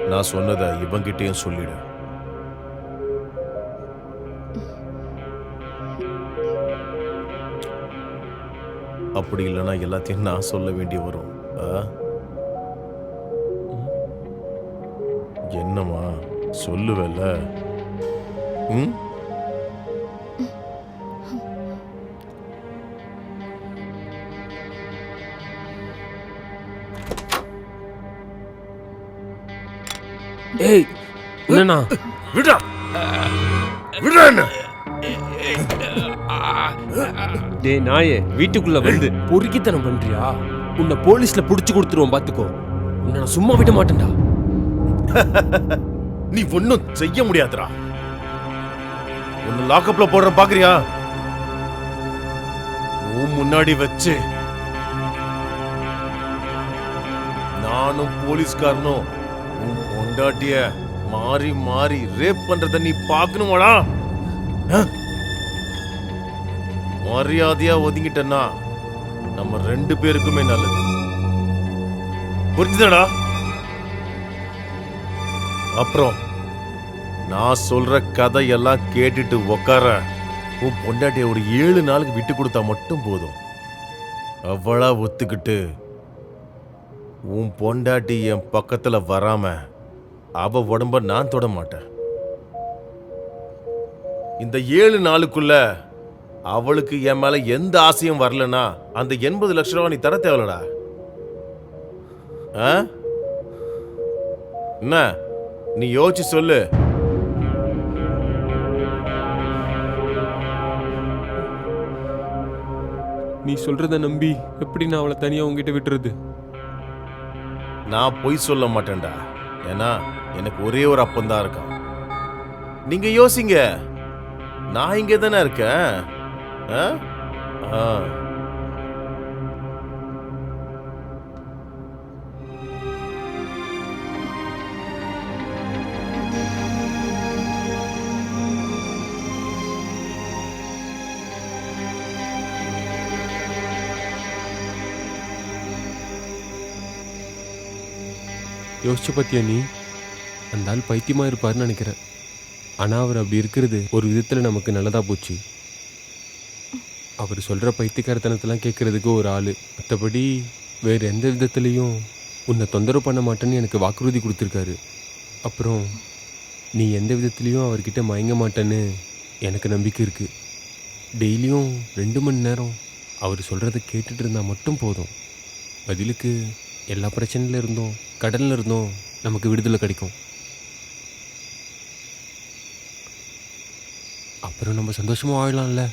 நான் சொன்னதை இவங்கிட்டேயும் சொல்லிடு. அப்படி இல்லைன்னா எல்லாத்தையும் நான் சொல்ல வேண்டி வரும். என்னம்மா சொல்லுவல்ல? ம், ஏய் என்னண்ணா? விடுடா விடுடா. என்ன டே நாயே, வீட்டுக்குள்ள வந்து பொறுக்கித்தனம் பண்றியா? உன்னை போலீஸ்ல புடிச்சு கொடுத்துருவோம், பாத்துக்கோ. உன்னை நான் சும்மா விட மாட்டேன்டா. நீ ஒன்னும் செய்ய முடியாதுடா. உன்னை லாக்அப்ல போடுற பாக்குறியா? உன் முன்னாடி வச்சு நானும் போலீஸ்காரனும் உன் பொண்டாட்டிய மாறி மாறி ரேப் பண்றத நீ பாக்கணுமாடா? மரியாதையா ஒதுங்கிட்டனா நம்ம 2 பேருக்குமே நல்லது. புரிஞ்சுதாடா? அப்புறம் நான் சொல்ற கதையெல்லாம் கேட்டுட்டு உக்கார. உன் பொண்டாட்டிய ஒரு 7 நாளுக்கு விட்டு கொடுத்தா மட்டும் போதும். அவளா ஒத்துக்கிட்டு உன் பொண்டாட்டி என் பக்கத்துல வராம அவ உடம்ப நான் தொட மாட்டேன். இந்த 7 நாளுக்குள்ள அவளுக்கு என் மேல எந்த ஆசையும் வரலனா அந்த 80 லட்சம் ரூபாய் நீ தர தேவலடா. என்ன நீ யோசிச்சு சொல்லு. நீ சொல்றத நம்பி எப்படி நான் அவளை தனியா உங்ககிட்ட விட்டுறது? நான் பொய் சொல்ல மாட்டேன்டா. ஏன்னா எனக்கு ஒரே ஒரு அப்பந்தான் இருக்கான். நீங்க யோசிங்க, நான் இங்கே தானே இருக்கேன். யோசிச்சு பார்த்தியா நீ? அந்த ஆள் பைத்தியமாக இருப்பார்னு நினைக்கிறேன். ஆனால் அவர் அப்படி இருக்கிறது ஒரு விதத்தில் நமக்கு நல்லதாக போச்சு. அவர் சொல்கிற பைத்தியக்காரத்தனத்தெல்லாம் கேட்குறதுக்கு ஒரு ஆள், மற்றபடி வேறு எந்த விதத்துலேயும் உன்னை தொந்தரவு பண்ண மாட்டேன்னு எனக்கு வாக்குறுதி கொடுத்துருக்காரு. அப்புறம் நீ எந்த விதத்துலேயும் அவர்கிட்ட மயங்க மாட்டேன்னு எனக்கு நம்பிக்கை இருக்குது. டெய்லியும் 2 மணி நேரம் அவர் சொல்கிறத கேட்டுட்டு இருந்தால் மட்டும் போதும். பதிலுக்கு எல்லா பிரச்சனையில இருந்தோம், கடல்ல இருந்தோம் நமக்கு விடுதலை கிடைக்கும். அப்புறம் நம்ம சந்தோஷமாக வாழலாம்ல.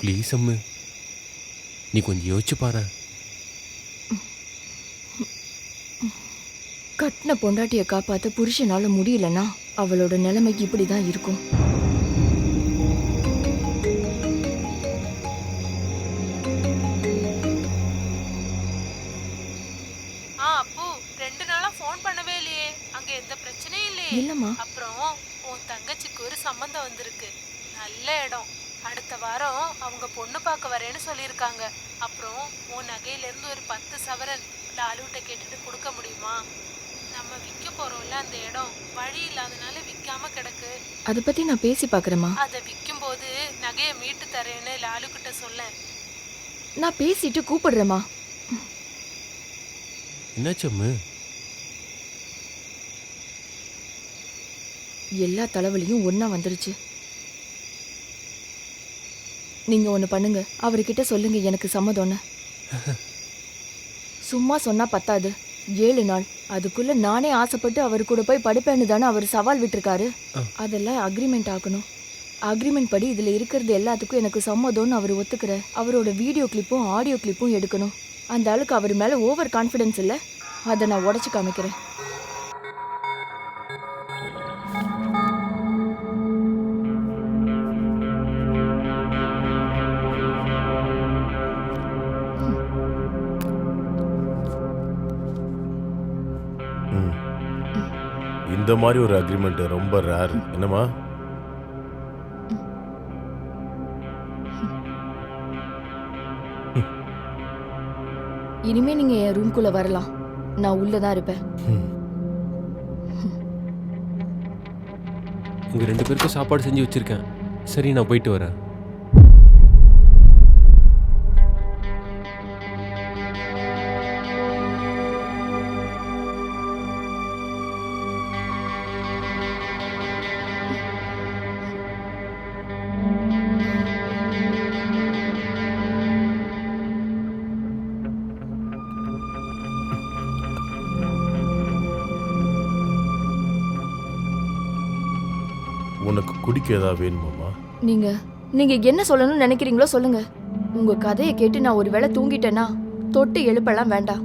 ப்ளீஸ் அம்மு, நீ கொஞ்சம் யோசிச்சு பாரு. கட்டின பொண்டாட்டியை காப்பாத்த புருஷனால முடியலன்னா அவளோட நிலைமைக்கு இப்படிதான் இருக்கும். அப்பு 2 நாளா ஃபோன் பண்ணவே இல்லையே. அங்க எந்த பிரச்சனையும் இல்லையே? இல்லம்மா. அப்புறம் உன் தங்கச்சிக்கு ஒரு சம்பந்தம் வந்திருக்கு. நல்ல இடம். அடுத்த வாரம் அவங்க பொண்ணு பார்க்க வரேன்னு சொல்லியிருக்காங்க. அப்புறம் உன் நகையில இருந்து ஒரு 10 சவரன் லாலுட்ட கேட்டுட்டு கொடுக்க முடியுமா? நம்ம விற்க போறோம்ல அந்த இடம், வழி இல்லாதனால விற்காம கிடக்கு. அதை பத்தி நான் பேசி பாக்குறேம்மா. அதை விற்கும் போது நகையை மீட்டு தரேன்னு லாலு கிட்ட சொல்ல. நான் பேசிட்டு கூப்பிடுறேம்மா. என்னாச்சு அம்மு? எல்லா தலைவலியும் ஒண்ணா வந்துருச்சு. நீங்க ஒண்ணு பண்ணுங்க, அவர்கிட்ட சொல்லுங்க எனக்கு சம்மதம்னு. சும்மா சொன்னா பத்தாது, 7 நாள் அதுக்குள்ள நானே ஆசைப்பட்டு அவர் கூட போய் படிப்பேன்னு தானே அவர் சவால் விட்டுருக்காரு. அதெல்லாம் அக்ரிமெண்ட் ஆகணும். அக்ரிமெண்ட் படி இதுல இருக்கிறது எல்லாத்துக்கும் எனக்கு சம்மதம்னு அவர் ஒத்துக்கிற அவரோட வீடியோ கிளிப்பும் ஆடியோ கிளிப்பும் எடுக்கணும். அந்த ஆளுக்கு அவர் மேல ஓவர் கான்ஃபிடன்ஸ் இல்லை, அதை நான் உடைச்சு காமிக்கிறேன். இந்த மாதிரி ஒரு அக்ரிமெண்ட் ரொம்ப ரேர். என்னம்மா? இனிமே நீங்க என் ரூம்குள்ள வரலாம், நான் உள்ளதான் இருப்பேன். உங்க 2 பேருக்கும் சாப்பாடு செஞ்சு வச்சிருக்கேன். சரி, நான் போயிட்டு வரேன். உனக்கு குடிக்க ஏதாவது வேணுமாம்மா? நீங்க என்ன சொல்லணும்னு நினைக்கிறீங்களோ சொல்லுங்க. உங்க கதையை கேட்டு நான் ஒரு வேளை தூங்கிட்டேன்னா தொட்டு எழுப்பெல்லாம் வேண்டாம்.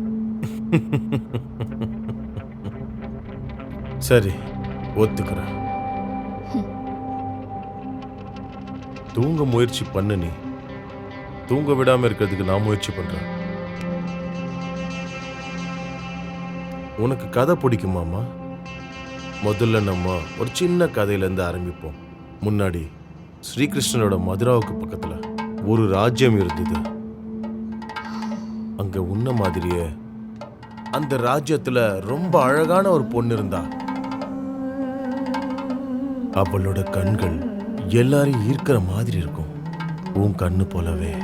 சரி, ஒத்துக்கிறேன். தூங்க முயற்சி பண்ணு. நீ தூங்க விடாம இருக்கிறதுக்கு நான் முயற்சி பண்றேன். உனக்கு கதை பிடிக்குமாமா? முதல்ல நம்ம ஒரு சின்ன கதையிலேருந்து ஆரம்பிப்போம். முன்னாடி ஸ்ரீகிருஷ்ணனோட மதுராவுக்கு பக்கத்துல ஒரு ராஜ்யம் இருந்தது. அங்க உன்ன மாதிரியே அந்த ராஜ்யத்துல ரொம்ப அழகான ஒரு பொண்ணு இருந்தா. அவளோட கண்கள் எல்லாரையும் ஈர்க்கிற மாதிரி இருக்கும், உன் கண்ணு போலவே.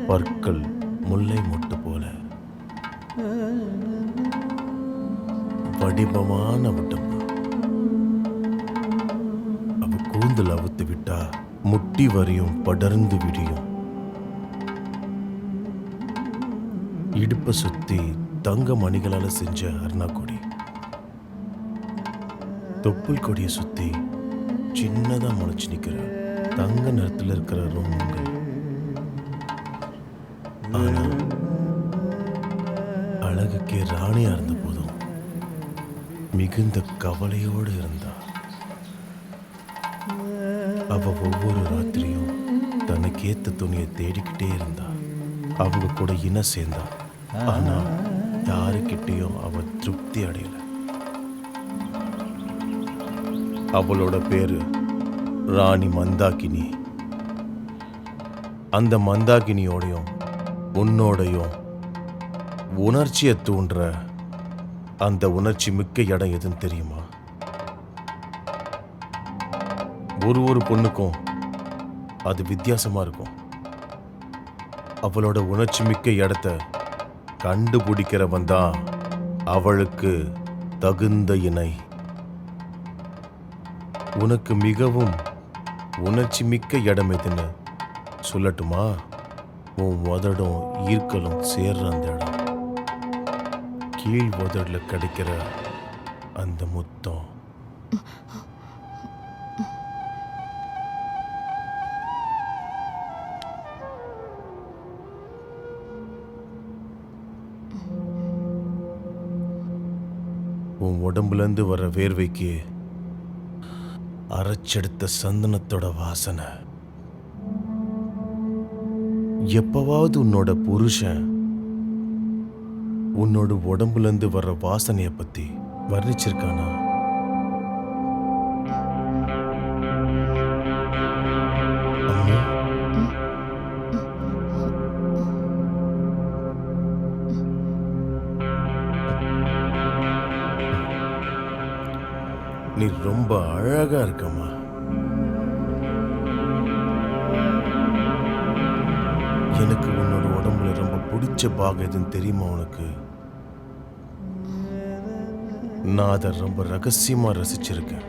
பற்கள் முல்லை மொட்டு போல, வடிவமான உடம்பு. அவ கூந்தல் அவுத்து விட்டா முட்டி வரையும் படர்ந்து விடியும். இடுப்பை சுத்தி தங்க மணிகளால செஞ்ச அருணாக்கொடி, தொப்புள் கொடியை சுத்தி சின்னதா முளைச்சு நிக்கிற தங்க நிறத்துல இருக்கிற ரோமங்கள். ஆனா அழகுக்கே ராணியா இருந்த போதும் மிகுந்த கவலையோடு இருந்தா. அவ ஒவ்வொரு ராத்திரியும் தனக்கேத்த துணியை தேடிக்கிட்டே இருந்தா. அவங்க கூட இன சேர்ந்தா. ஆனா யாருக்கிட்டையும் அவ திருப்தி அடையல. அவளோட பேரு ராணி மந்தாகினி. அந்த மந்தாகினியோடையும் உன்னோடையும் உணர்ச்சியை தூண்டுற அந்த உணர்ச்சி மிக்க இடம் எதுன்னு தெரியுமா? ஒரு பொண்ணுக்கும் அது வித்தியாசமா இருக்கும். அவளோட உணர்ச்சி மிக்க இடத்த கண்டுபிடிக்கிறவன் தான் அவளுக்கு தகுந்த இணை. உனக்கு மிகவும் உணர்ச்சி மிக்க இடம் எதுன்னு சொல்லட்டுமா? உன் உதடும் ஈர்க்கலும் சேர்ற அந்த இடம். கீழ் உதடுல கிடைக்கிற அந்த முத்தம். உன் உடம்புலேருந்து வர வேர்வைக்கு அரைச்செடுத்த சந்தனத்தோட வாசனை. எப்பவாவது உன்னோட புருஷன் உன்னோட உடம்புலேருந்து வர்ற வாசனைய பத்தி வர்ணிச்சிருக்கானா? அம்மு, நீ ரொம்ப அழகா இருக்கம்மா. எனக்கு உன்னோட உடம்புல ரொம்ப பிடிச்ச பாகம் எதுன்னு தெரியுமா உனக்கு? நான் அதை ரொம்ப ரகசியமா ரசிச்சிருக்கேன்.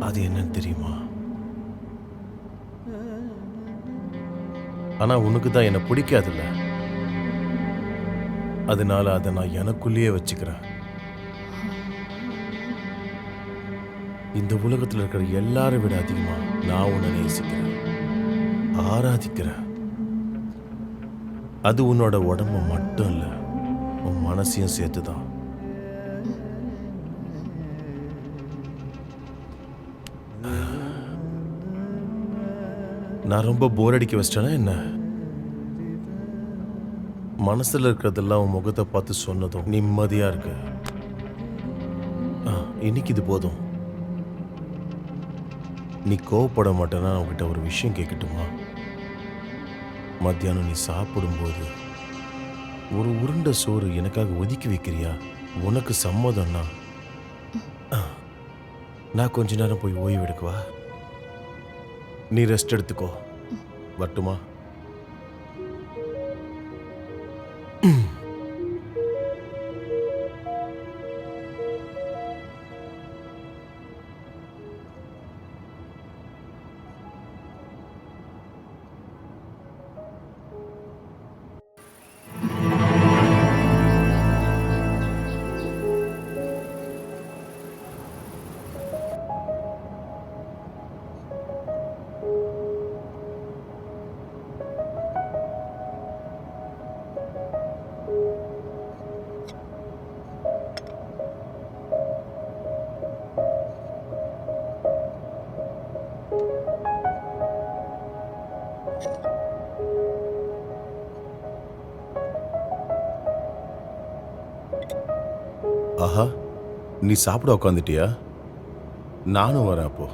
அது என்னன்னு தெரியுமா? ஆனா உனக்கு தான் என்ன பிடிக்காதுல்ல, அதனால அதை நான் எனக்குள்ளேயே வச்சுக்கிறேன். இந்த உலகத்தில் இருக்கிற எல்லாரை விட அதிகமா நான் உன்னை நேசிக்கிறேன், ஆராதிக்கிறேன். அது உன்னோட உடம்பு மட்டும் இல்ல, உன் மனசையும் சேர்த்துதான். நான் ரொம்ப போர் அடிக்க வச்சிட்டேனா என்ன? மனசுல இருக்கிறதெல்லாம் உன் முகத்தை பார்த்து சொன்னதும் நிம்மதியா இருக்கு. இன்னைக்கு இது போதும். நீ கோவப்பட மாட்டேன்னா உன்கிட்ட ஒரு விஷயம் கேட்கட்டுமா? மத்தியானம் நீ சாப்பிடும்போது ஒரு உருண்டை சோறு எனக்காக ஒதுக்கி வைக்கிறியா? உனக்கு சம்மதம்னா நான் கொஞ்ச நேரம் போய் ஓய்வு எடுக்கவா? நீ ரெஸ்ட் எடுத்துக்கோ. வரட்டுமா? ஆஹா, நீ சாப்பிட உட்காந்துட்டியா? நானும் வரேன் அப்போ.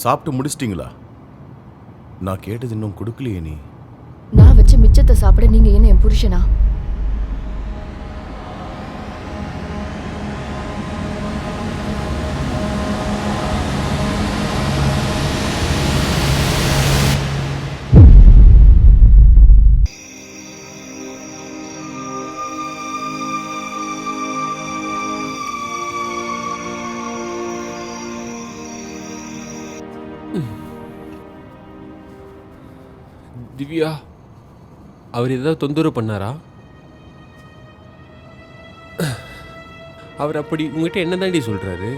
சாப்பிட்டு முடிச்சிட்டிங்களா? நான் கேட்டது இன்னும் கொடுக்கலையே. நீ நான் வச்ச மிச்சத்தை சாப்பிட நீங்க என்ன என் புருஷனா? திவ்யா, அவர் ஏதாவது தொந்தரவு பண்ணாரா? அவர் அப்படி உங்ககிட்ட என்ன தாண்டி சொல்றாரு?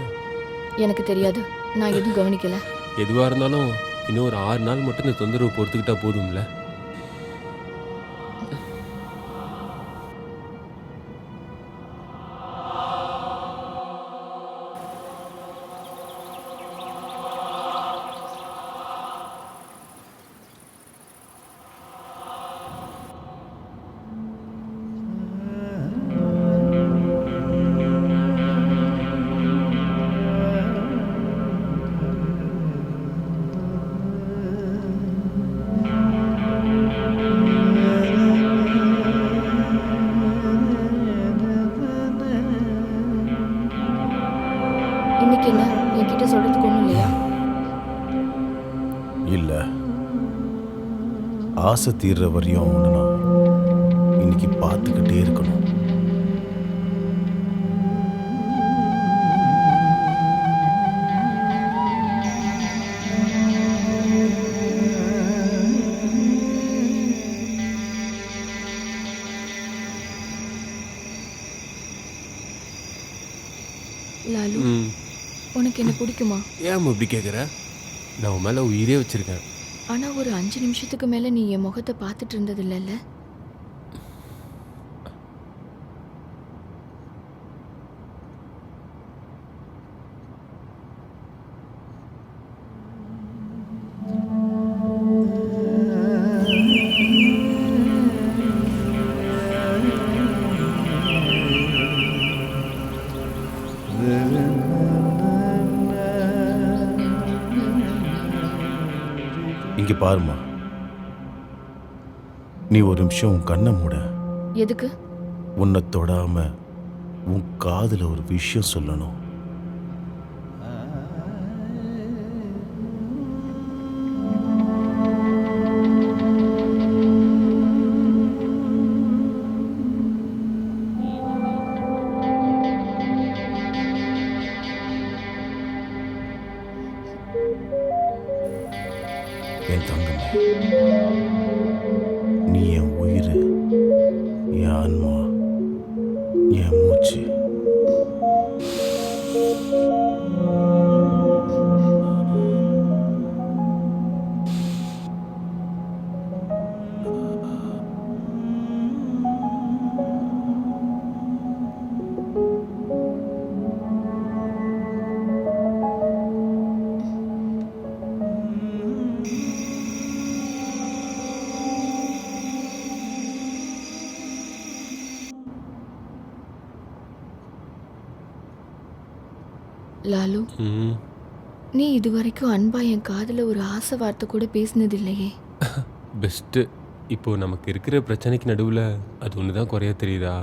எனக்கு தெரியாது, நான் எதுவும் கவனிக்கல. எதுவாக இருந்தாலும் இன்னும் ஒரு 6 நாள் மட்டும் இந்த தொந்தரவு பொறுத்துக்கிட்டா போதும்ல. ஆசை தீர்ற வரையும் அவனை நான் இன்னைக்கு பார்த்துக்கிட்டே இருக்கணும். லாலு, ம். உனக்கு என்ன பிடிக்குமா? ஏன் இப்படி கேட்குற? நான் உன் மேலே உயிரே வச்சிருக்கேன். ஆனா ஒரு 5 நிமிஷத்துக்கு மேல நீ என் முகத்தை பார்த்துட்டு இருந்தது இல்லைல்ல? இங்க பாருமா, நீ ஒரு நிமிஷம் உன் கண்ணை மூட. எதுக்கு? உன்னை தொடாம உன் காதுல ஒரு விஷயம் சொல்லணும். என் தங்கமே, நீ என் உயிர், என் ஆன்மா, என் மூச்சு. லாலு, ம். நீ இதுவரைக்கும் அன்பா என் காதுல ஒரு ஆசை வார்த்தை கூட பேசினது இல்லையே. பெஸ்ட்டு. இப்போ நமக்கு இருக்கிற பிரச்சனைக்கு நடுவில் அது ஒன்று தான் குறைய தெரியுதா?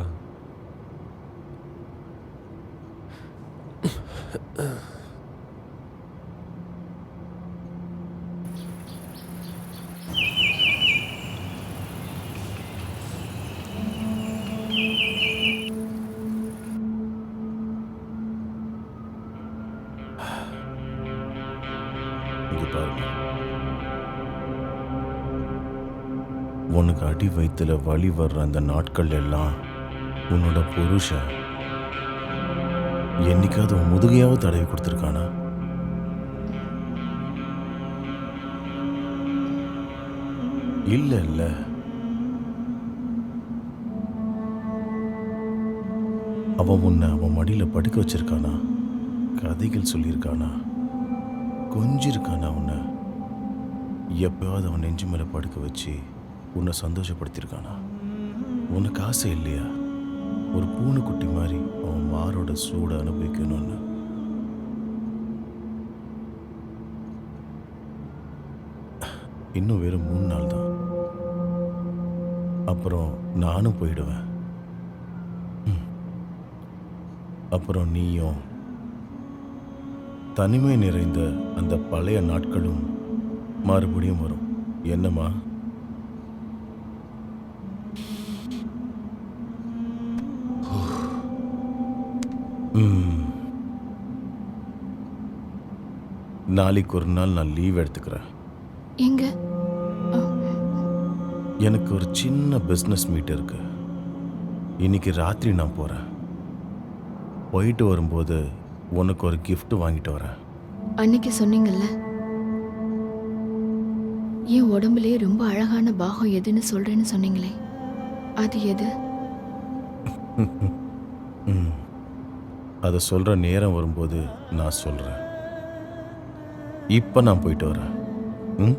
இங்க பாருங்க, உனக்கு அடி வயித்துல வலி வர்ற அந்த நாட்கள் எல்லாம் உன்னோட புருஷன் என்னைக்காவது உன் முதுகையாவது தடவி கொடுத்துருக்கானா? இல்ல இல்ல. அவன் உன்னை அவன் மடியில படுக்க வச்சிருக்கானா? கதைகள் சொல்லியிருக்கானா? கொஞ்சிருக்கானா உன்னை? எப்பயாவது அவன் நெஞ்சு மேல படுக்க வச்சு உன்னை சந்தோஷப்படுத்தியிருக்கானா? உனக்கு ஆசை இல்லையா ஒரு பூனைக்குட்டி மாதிரி அவன் மாரோட சூட அனுபவிக்கணும்னு? இன்னும் வெறும் 3 நாள் தான், அப்புறம் நானும் போயிடுவேன். அப்புறம் நீயும் தனிமை நிறைந்த அந்த பழைய நாட்களும் மறுபடியும் வரும். என்னம்மா? நாளைக்கு ஒரு நாள் நான் லீவ் எடுத்துக்கிறேன். எங்க? எனக்கு ஒரு சின்ன பிஸ்னஸ் மீட் இருக்கு. இன்னைக்கு ராத்திரி நான் போறேன். போயிட்டு வரும்போது உனக்கு ஒரு gift வாங்கிட்டு வரேன். அன்னைக்கு சொன்னீங்கல்ல, என் உடம்புலயே ரொம்ப அழகான பாகம் எதுன்னு சொல்றேன்னு சொன்னீங்களே, அது எது? அதை சொல்ற நேரம் வரும்போது நான் சொல்றேன். இப்ப நான் போயிட்டு வரேன். ம்.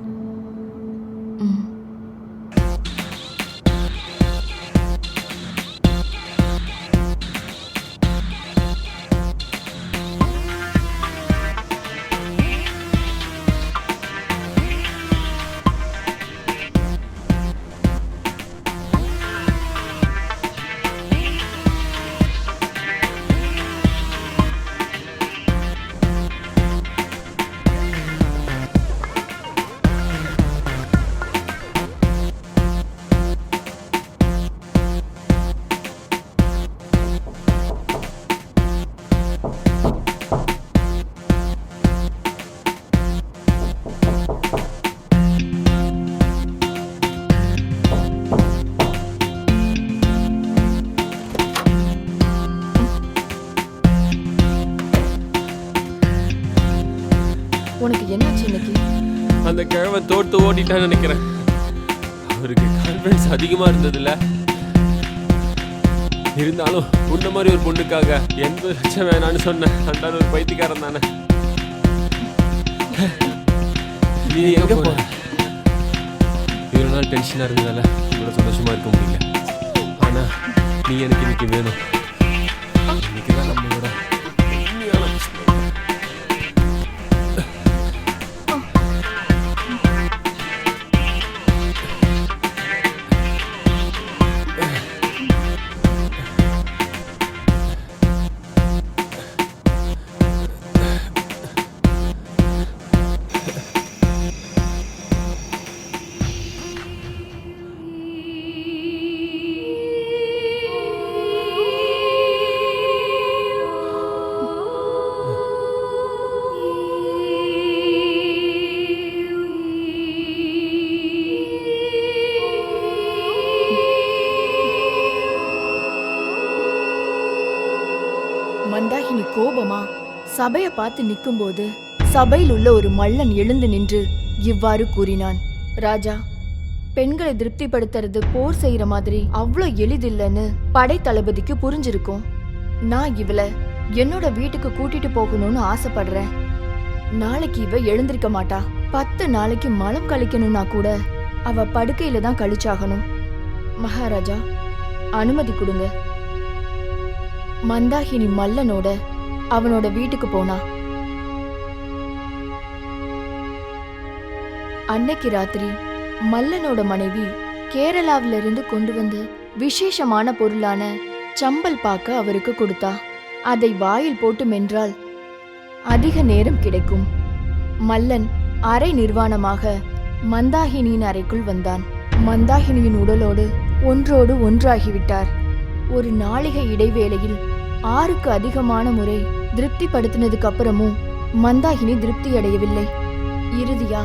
ம். அந்த கிழவன் தோட்டு ஓட்டிட்டான்னு நினைக்கிறேன். அவருக்கு கான்ஃபிடன்ஸ் அதிகமா இருந்ததுல்ல. இருந்தாலும் உன்ன மாதிரி ஒரு பொண்ணுக்காக 80 லட்சம் வேணான்னு சொன்னேன். அந்த ஒரு பைத்தியக்காரன் தானே. நீ எங்க போற? இவ்வளவு நாள் டென்ஷனா இருந்ததால இவ்வளவு சந்தோஷமா இருக்க முடியல. ஆனா நீ எனக்கு இன்னைக்கு வேணும். இன்னைக்குதான் நம்மளோட உண்மையான மந்தாகினி கோபமா சபைய பார்த்து நிக்கும்போது சபையில் உள்ள ஒரு மல்லன் எழுந்து நின்று இவ்வாறு கூறினான். ராஜா, பெண்களை திருப்திப்படுத்துறது போர் செய்யற மாதிரி அவ்வளோ எளிதில்லைன்னு படை தளபதிக்கு புரிஞ்சிருக்கும். நான் இவளை என்னோட வீட்டுக்கு கூட்டிட்டு போகணும்னு ஆசைப்படுறேன். நாளைக்கு இவ எழுந்திருக்க மாட்டா. 10 நாளைக்கு மலம் கழிக்கணும்னா கூட அவ படுக்கையில தான் கழிச்சாகணும். மகாராஜா, அனுமதி கொடுங்க. மந்தாகினி மல்லனோட அவனோட வீட்டுக்கு போனா. அன்னைக்கு ராத்திரி மல்லனோட மனைவி கேரளாவில இருந்து கொண்டு வந்து விசேஷமான பொருளான சம்பல் பாக்க அவருக்கு கொடுத்தா. அதை வாயில் போட்டு மென்றால் அதிக நேரம் கிடைக்கும். மல்லன் அரை நிர்வாணமாக மந்தாகினியின் அறைக்குள் வந்தான். மந்தாகினியின் உடலோடு ஒன்றோடு ஒன்றாகிவிட்டார். ஒரு நாளிகை இடைவேளையில் 6க்கு அதிகமான முறை திருப்திப்படுத்தினதுக்கு அப்புறமும் மந்தாகினி திருப்தி அடையவில்லை. இறுதியா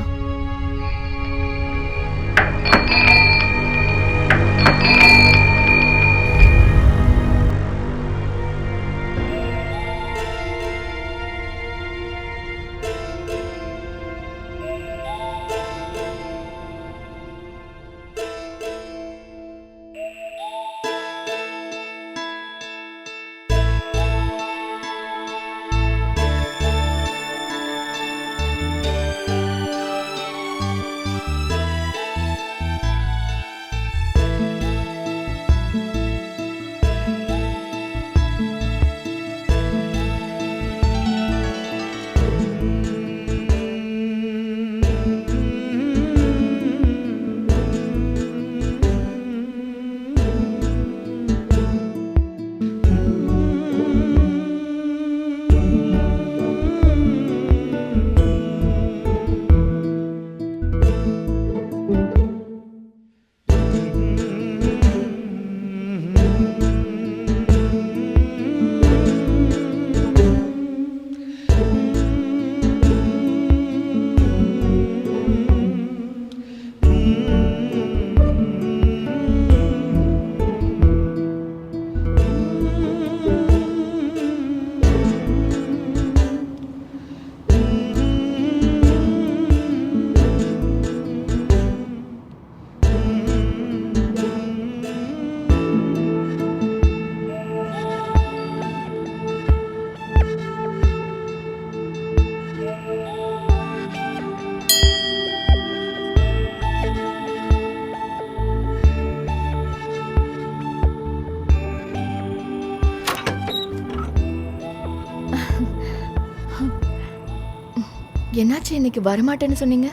என்னாச்சு? இன்னைக்கு வரமாட்டேன்னு சொன்னீங்க.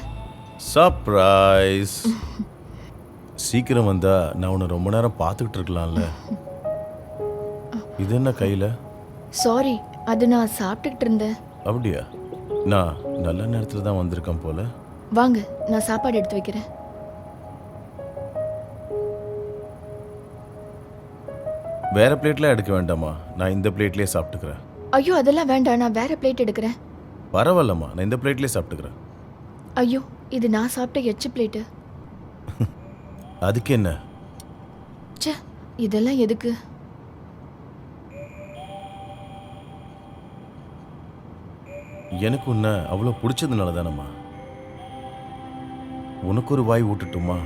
சர்ப்ரைஸ். சீக்கிரம் வந்தா நான் உன்னை ரொம்ப நேரம் பார்த்துக்கிட்டு இருக்கலாம்ல. இது என்ன கையில? சாரி, அது நான் சாப்பிட்டுக்கிட்டு இருந்தேன். அப்படியா? நான் நல்ல நேரத்தில் தான் வந்திருக்கேன் போல. வாங்க, நான் சாப்பாடு எடுத்து வைக்கிறேன். வேற பிளேட்ல எடுக்க வேண்டாமா? நான் இந்த பிளேட்லயே சாப்பிட்டுக்கிறேன். ஐயோ, அதெல்லாம் வேண்டாம், நான் வேற பிளேட் எடுக்கிறேன். பரவாயில்லம்மா, நான் இந்த பிளேட்லயே சாப்பிட்டுக்கிறேன். ஐயோ, இது நான் சாப்பிட்ட எச்சு பிளேட்டு. அதுக்கு என்ன? ச்சே, இதெல்லாம் எதுக்கு? எனக்கு உன்னை அவ்வளோ பிடிச்சதுனால தானம்மா. உனக்கு ஒரு வாய் ஊட்டட்டுமா?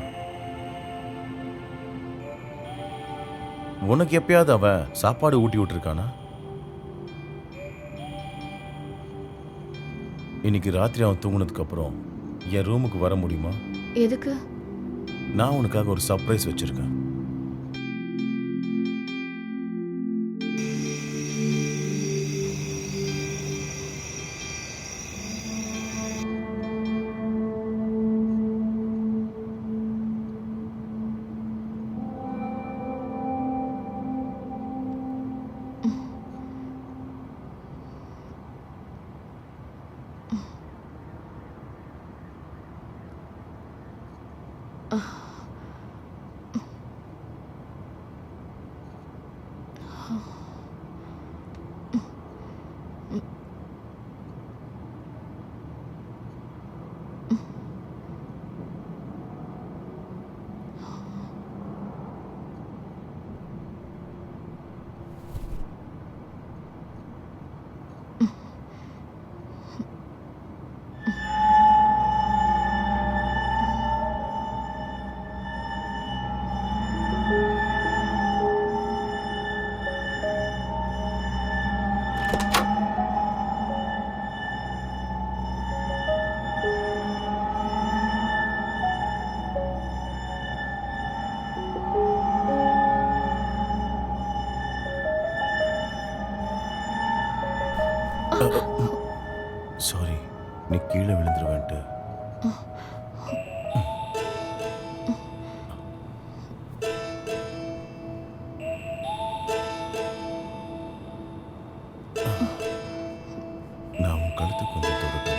உனக்கு எப்பயாவது அவ சாப்பாடு ஊட்டி விட்டுருக்கானா? இன்னைக்கு ராத்திரி அவன் தூங்குனதுக்கு அப்புறம் என் ரூமுக்கு வர முடியுமா? எதுக்கு? நான் உனக்காக ஒரு சர்ப்ரைஸ் வச்சிருக்கேன். சாரி, நீ கீழே விழுந்துருவேன்ட்டு. நான் உன் கழுத்து கொஞ்சம் தொடட்டுமா?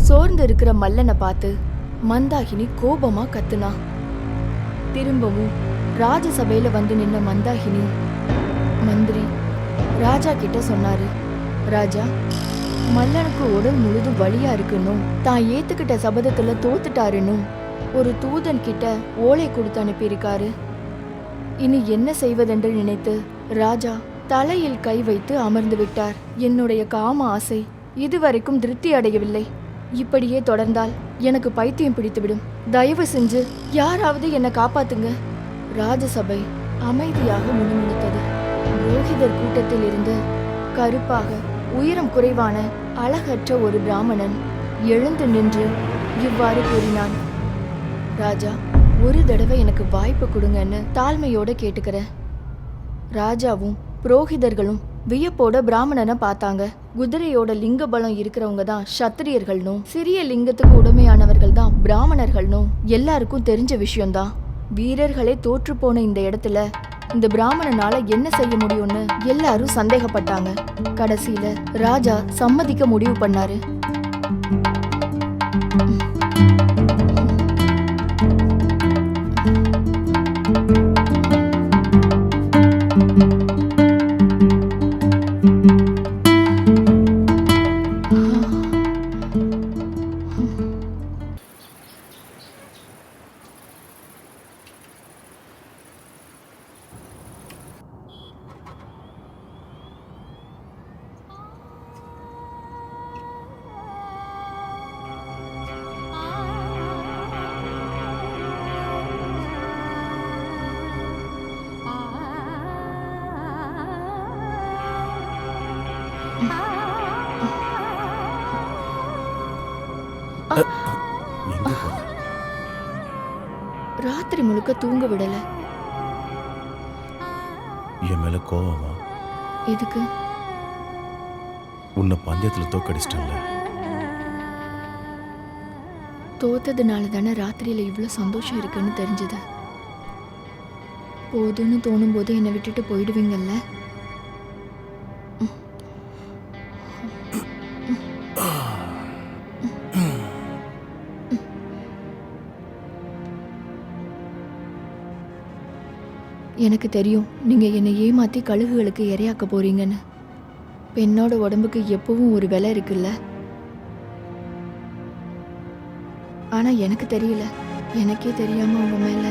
சோர்ந்து இருக்கிற மல்லனை பார்த்து மந்தாகினி கோபமா கத்துனா. திரும்பவும் ராஜசபையில வந்து நின்ன மந்தாகினி மந்திரி ராஜா கிட்ட சொன்னாரு, ராஜா, மல்லனுக்கு உடல் முழுதும் வலியா இருக்குன்னும் தான் ஏத்துக்கிட்ட சபதத்துல தோத்துட்டாருன்னும் ஒரு தூதன் கிட்ட ஓலை கொடுத்து அனுப்பியிருக்காரு. இனி என்ன செய்வதென்று நினைத்து ராஜா தலையில் கை வைத்து அமர்ந்து விட்டார். என்னுடைய காம ஆசை இதுவரைக்கும் திருப்தி அடையவில்லை. இப்படியே தொடர்ந்தால் எனக்கு பைத்தியம் பிடித்துவிடும். தயவு செஞ்சு யாராவது என்னை காப்பாத்துங்க. ராஜசபை அமைதியாக முணுமுணுத்தது. புரோகிதர் கூட்டத்தில் இருந்து கருப்பாக உயரம் குறைவான அழகற்ற ஒரு பிராமணன் எழுந்து நின்று இவ்வாறு கூறினான், ராஜா, ஒரு தடவை எனக்கு வாய்ப்பு கொடுங்கன்னு தாழ்மையோட கேட்டுக்கிறேன். ராஜாவும் புரோகிதர்களும் வியப்போட பிராமணனை பார்த்தாங்க. குதிரையோட லிங்க பலம் இருக்கிறவங்க தான் சத்திரியர்கள்னும் சிறிய லிங்கத்துக்கு உடமையானவர்கள் தான் பிராமணர்கள்னும் எல்லாருக்கும் தெரிஞ்ச விஷயம்தான். வீரர்களே தோற்று போன இந்த இடத்துல இந்த பிராமணனால என்ன செய்ய முடியும்னு எல்லாரும் சந்தேகப்பட்டாங்க. கடைசியில ராஜா சம்மதிக்க முடிவு பண்ணாரு. ராத்திரி முழுக்க தூங்க விடல. என் மேல கோவமா? எதுக்கு? உன்னை பந்தயத்துல தோக்கடிச்சிட்டேன்ல. தோத்ததுனால தானே ராத்திரியில இவ்வளவு சந்தோஷம் இருக்குன்னு தெரிஞ்சது. போதுன்னு தோணும் போது என்னை விட்டுட்டு போயிடுவீங்கல்ல. எனக்கு தெரியும் நீங்க என்னை ஏமாத்தி கழுகுகளுக்கு இரையாக்க போறீங்கன்னு. பெண்ணோட உடம்புக்கு எப்பவும் ஒரு விலை இருக்குல்ல. ஆனா எனக்கு தெரியல. எனக்கே தெரியாம உங்க மேல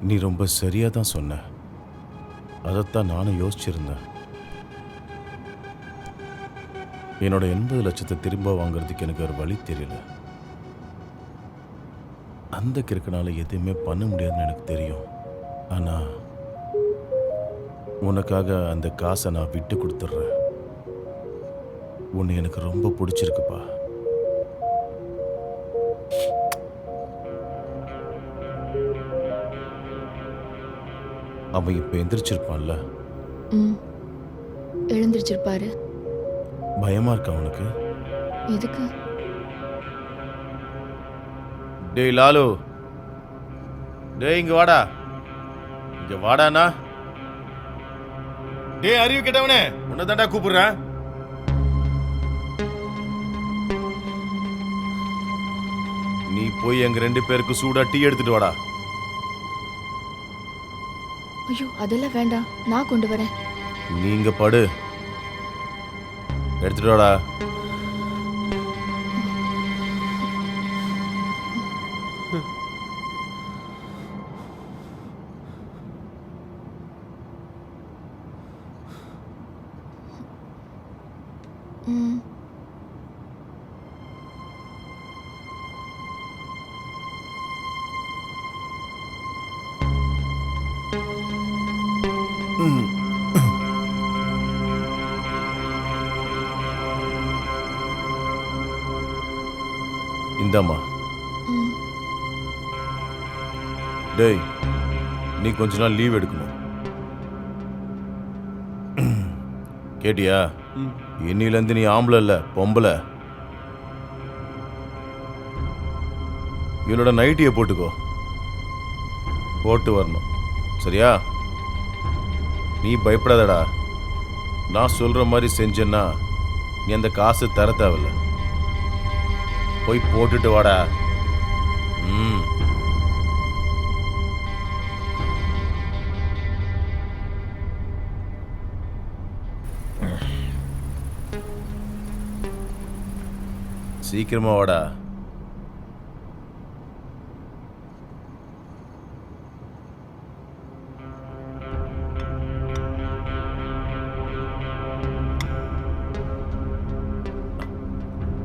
நீ ரொம்ப சரியா தான் சொன்ன. அதைத்தான் நானும் யோசிச்சிருந்தேன். என்னோட 80 லட்சத்தை திரும்ப வாங்குறதுக்கு எனக்கு ஒரு வழி தெரியல. அந்த கிறுக்கனால எதுவுமே பண்ண முடியாதுன்னு எனக்கு தெரியும். ஆனா உனக்காக அந்த காசை நான் விட்டு கொடுத்துட்றேன். உன்னை எனக்கு ரொம்ப பிடிச்சிருக்குப்பா. அவன் இப்ப எந்திரிச்சிருப்பான்ல? எழுந்திருச்சிருப்பாரு. பயமா இருக்கா உனக்கு? எதுக்கு? டேய் லாலு, டேய் இங்க வாடா. இங்க வாடானா? டேய் அறிவு கேட்டவனே, உன்னை தாண்டா கூப்பிடுறேன். நீ போய் எங்க 2 பேருக்கு சூடா டீ எடுத்துட்டு வாடா. ஐயோ, அதெல்லாம் வேண்டாம், நான் கொண்டு வரேன். நீங்க படு, எடுத்துட்டு வாடா. இந்தாம்மா. டேய், நீ கொஞ்ச நாள் லீவ் எடுக்கணும். கேட்டியா? இன்னிலேருந்து நீ ஆம்பளை இல்ல, பொம்பளை. இவளோட நைட்டியை போட்டுக்கோ, போட்டு வரணும். சரியா? நீ பயப்படாதடா. நான் சொல்ற மாதிரி செஞ்சேன்னா நீ அந்த காசு தர தேவையில்ல. போய் போட்டுட்டு வாடா. ம். சீக்கிரமா வாடா.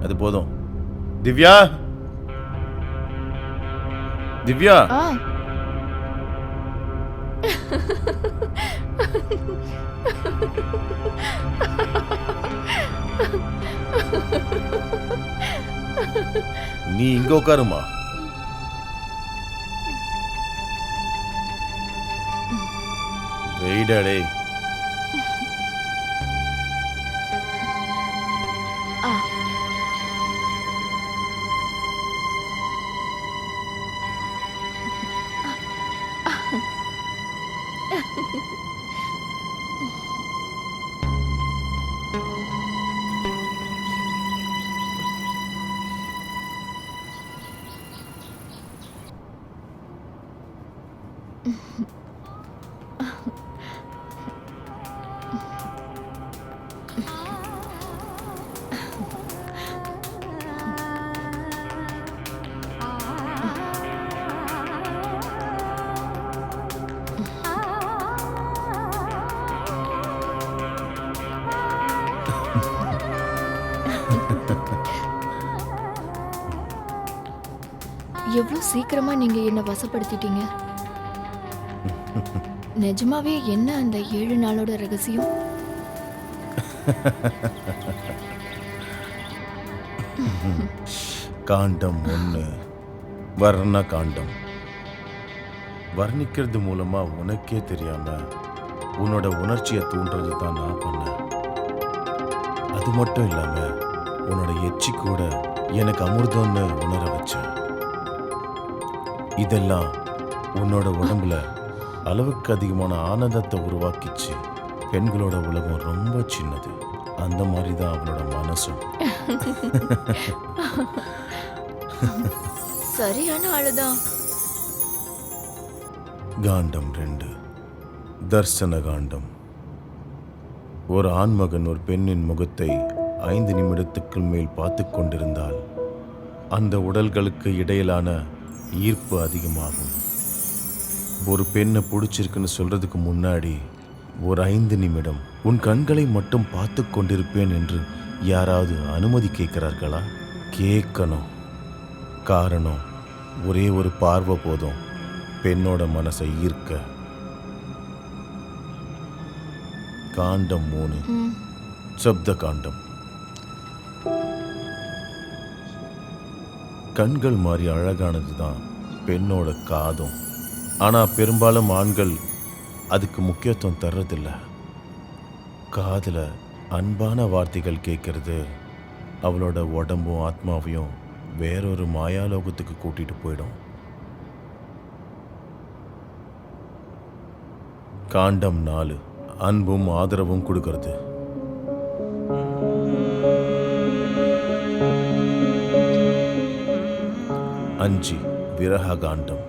அது போதும். திவ்யா, திவ்யா, ஆ நீ இங்க உட்காருமா. வெயிடா டேய். ஆ எவ்வளவு சீக்கிரமா நீங்க என்ன வசப்படுத்திட்டீங்க. நிஜமாவே என்ன அந்த 7 நாளோட ரகசியம்? காண்டம் 1 வர்ண காண்டம். வர்ணிக்கிறது மூலமா உனக்கே தெரியாம உன்னோட உணர்ச்சியை தூண்டுறது தான் நான் பண்ணேன். அது மட்டும் இல்லாம உன்னோட எச்சி கூட எனக்கு அமிர்தம்னு உணர வச்சேன். இதெல்லாம் உன்னோட உடம்புல அளவுக்கு அதிகமான ஆனந்தத்தை உருவாக்கிச்சு. பெண்களோட உலகம் ரொம்ப சின்னது. அந்த மாதிரி தான் அவளோட மனசும். சரியான ஆளுதான். காண்டம் 2 தர்சன காண்டம். ஒரு ஆண்மகன் ஒரு பெண்ணின் முகத்தை 5 நிமிடத்துக்கு மேல் பார்த்து கொண்டிருந்தால் அந்த உடல்களுக்கு இடையிலான ஈர்ப்பு அதிகமாகும். ஒரு பெண்ணை பிடிச்சிருக்குன்னு சொல்றதுக்கு முன்னாடி ஒரு 5 நிமிடம் உன் கண்களை மட்டும் பார்த்து கொண்டிருப்பேன் என்று யாராவது அனுமதி கேட்கிறார்களா? கேட்கணும். காரணம், ஒரே ஒரு பார்வை போதும் பெண்ணோட மனசை ஈர்க்க. காண்டம் 3 சப்த காண்டம். கண்கள் மாதிரி அழகானது தான் பெண்ணோட காதும். ஆனால் பெரும்பாலும் ஆண்கள் அதுக்கு முக்கியத்துவம் தர்றதில்ல. காதில் அன்பான வார்த்தைகள் கேட்கறது அவளோட உடம்பும் ஆத்மாவையும் வேறொரு மாயாலோகத்துக்கு கூட்டிட்டு போயிடும். காண்டம் 4 அன்பும் ஆதரவும் கொடுக்கறது. அஞ்சு விரக காண்டம்.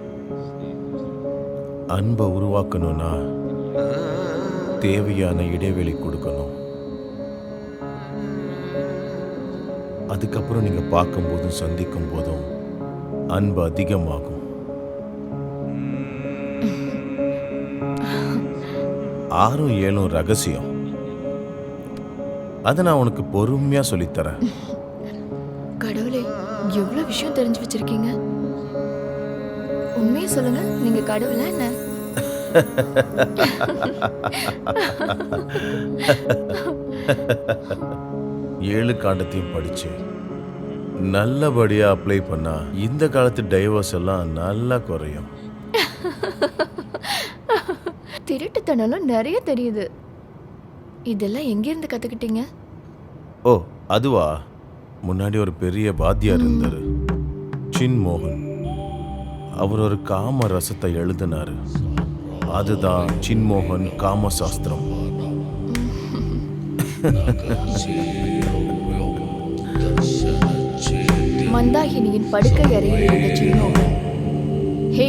அன்பை உருவாக்கணும்னா தேவையான இடைவெளி கொடுக்கணும். அதுக்கப்புறம் நீங்க பார்க்கும்போதும் சந்திக்கும் போதும் அன்பு அதிகமாகும். 6 7 ரகசியம். அதை நான் உனக்கு பொறுமையா சொல்லித்தரேன். கடவுளே, எவ்வளவு விஷயம் தெரிஞ்சு வச்சிருக்கீங்க. உண்மையை சொல்லுங்க, நீங்க கடவுளா என்ன? ஏழு காண்டத்தையும் படிச்சு நல்லபடியா அப்ளை பண்ணா இந்த காலத்து டைவர்ஸ் எல்லாம் நல்லா குறையும். திருட்டுத்தனம் நிறைய தெரியுது. இதெல்லாம் எங்கிருந்து கத்துக்கிட்டீங்க? ஓ அதுவா, முன்னாடி ஒரு பெரிய வாத்தியார் இருந்தாரு, சின்மோகன். அவர் ஒரு காம ரசத்தை எழுதினாரு. அதுதான் சின்மோகன் காமசாஸ்திரம். மந்தாகினியின் படுக்கை அறையில் இருந்த சின்மோகன், ஹே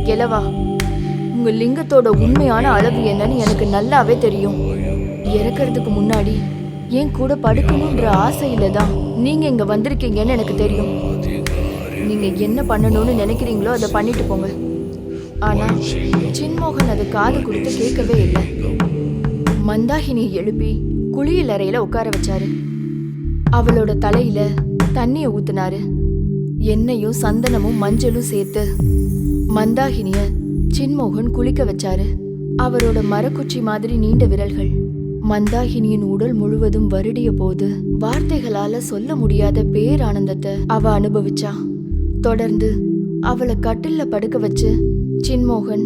கெலவா, உங்க லிங்கத்தோட உண்மையான அளவு என்னன்னு எனக்கு நல்லாவே தெரியும். இறக்கறதுக்கு முன்னாடி என் கூட படுக்கணுன்ற ஆசையில தான் நீங்க இங்க வந்திருக்கீங்கன்னு எனக்கு தெரியும். நீங்க என்ன பண்ணணும்னு நினைக்கிறீங்களோ அதை பண்ணிட்டு போங்க. ஆனா சின்மோகன் அதை காது கொடுத்து கேட்கவே இல்லை. மந்தாகினியை எழுப்பி குளியல் அறையில உட்கார வச்சாரு. அவளோட தலையில தண்ணிய ஊத்துனாரு. எண்ணெயும் சந்தனமும் மஞ்சளும் சேர்த்து மந்தாகினிய சின்மோகன் குளிக்க வச்சாரு. அவரோட மரக்குச்சி மாதிரி நீண்ட விரல்கள் மந்தாகினியின் உடல் முழுவதும் வருடிய போது வார்த்தைகளால சொல்ல முடியாத பேரானந்தத்தை அவ அனுபவிச்சா. தொடர்ந்து அவளை கட்டில்ல படுக்க வச்சு சின்மோகன்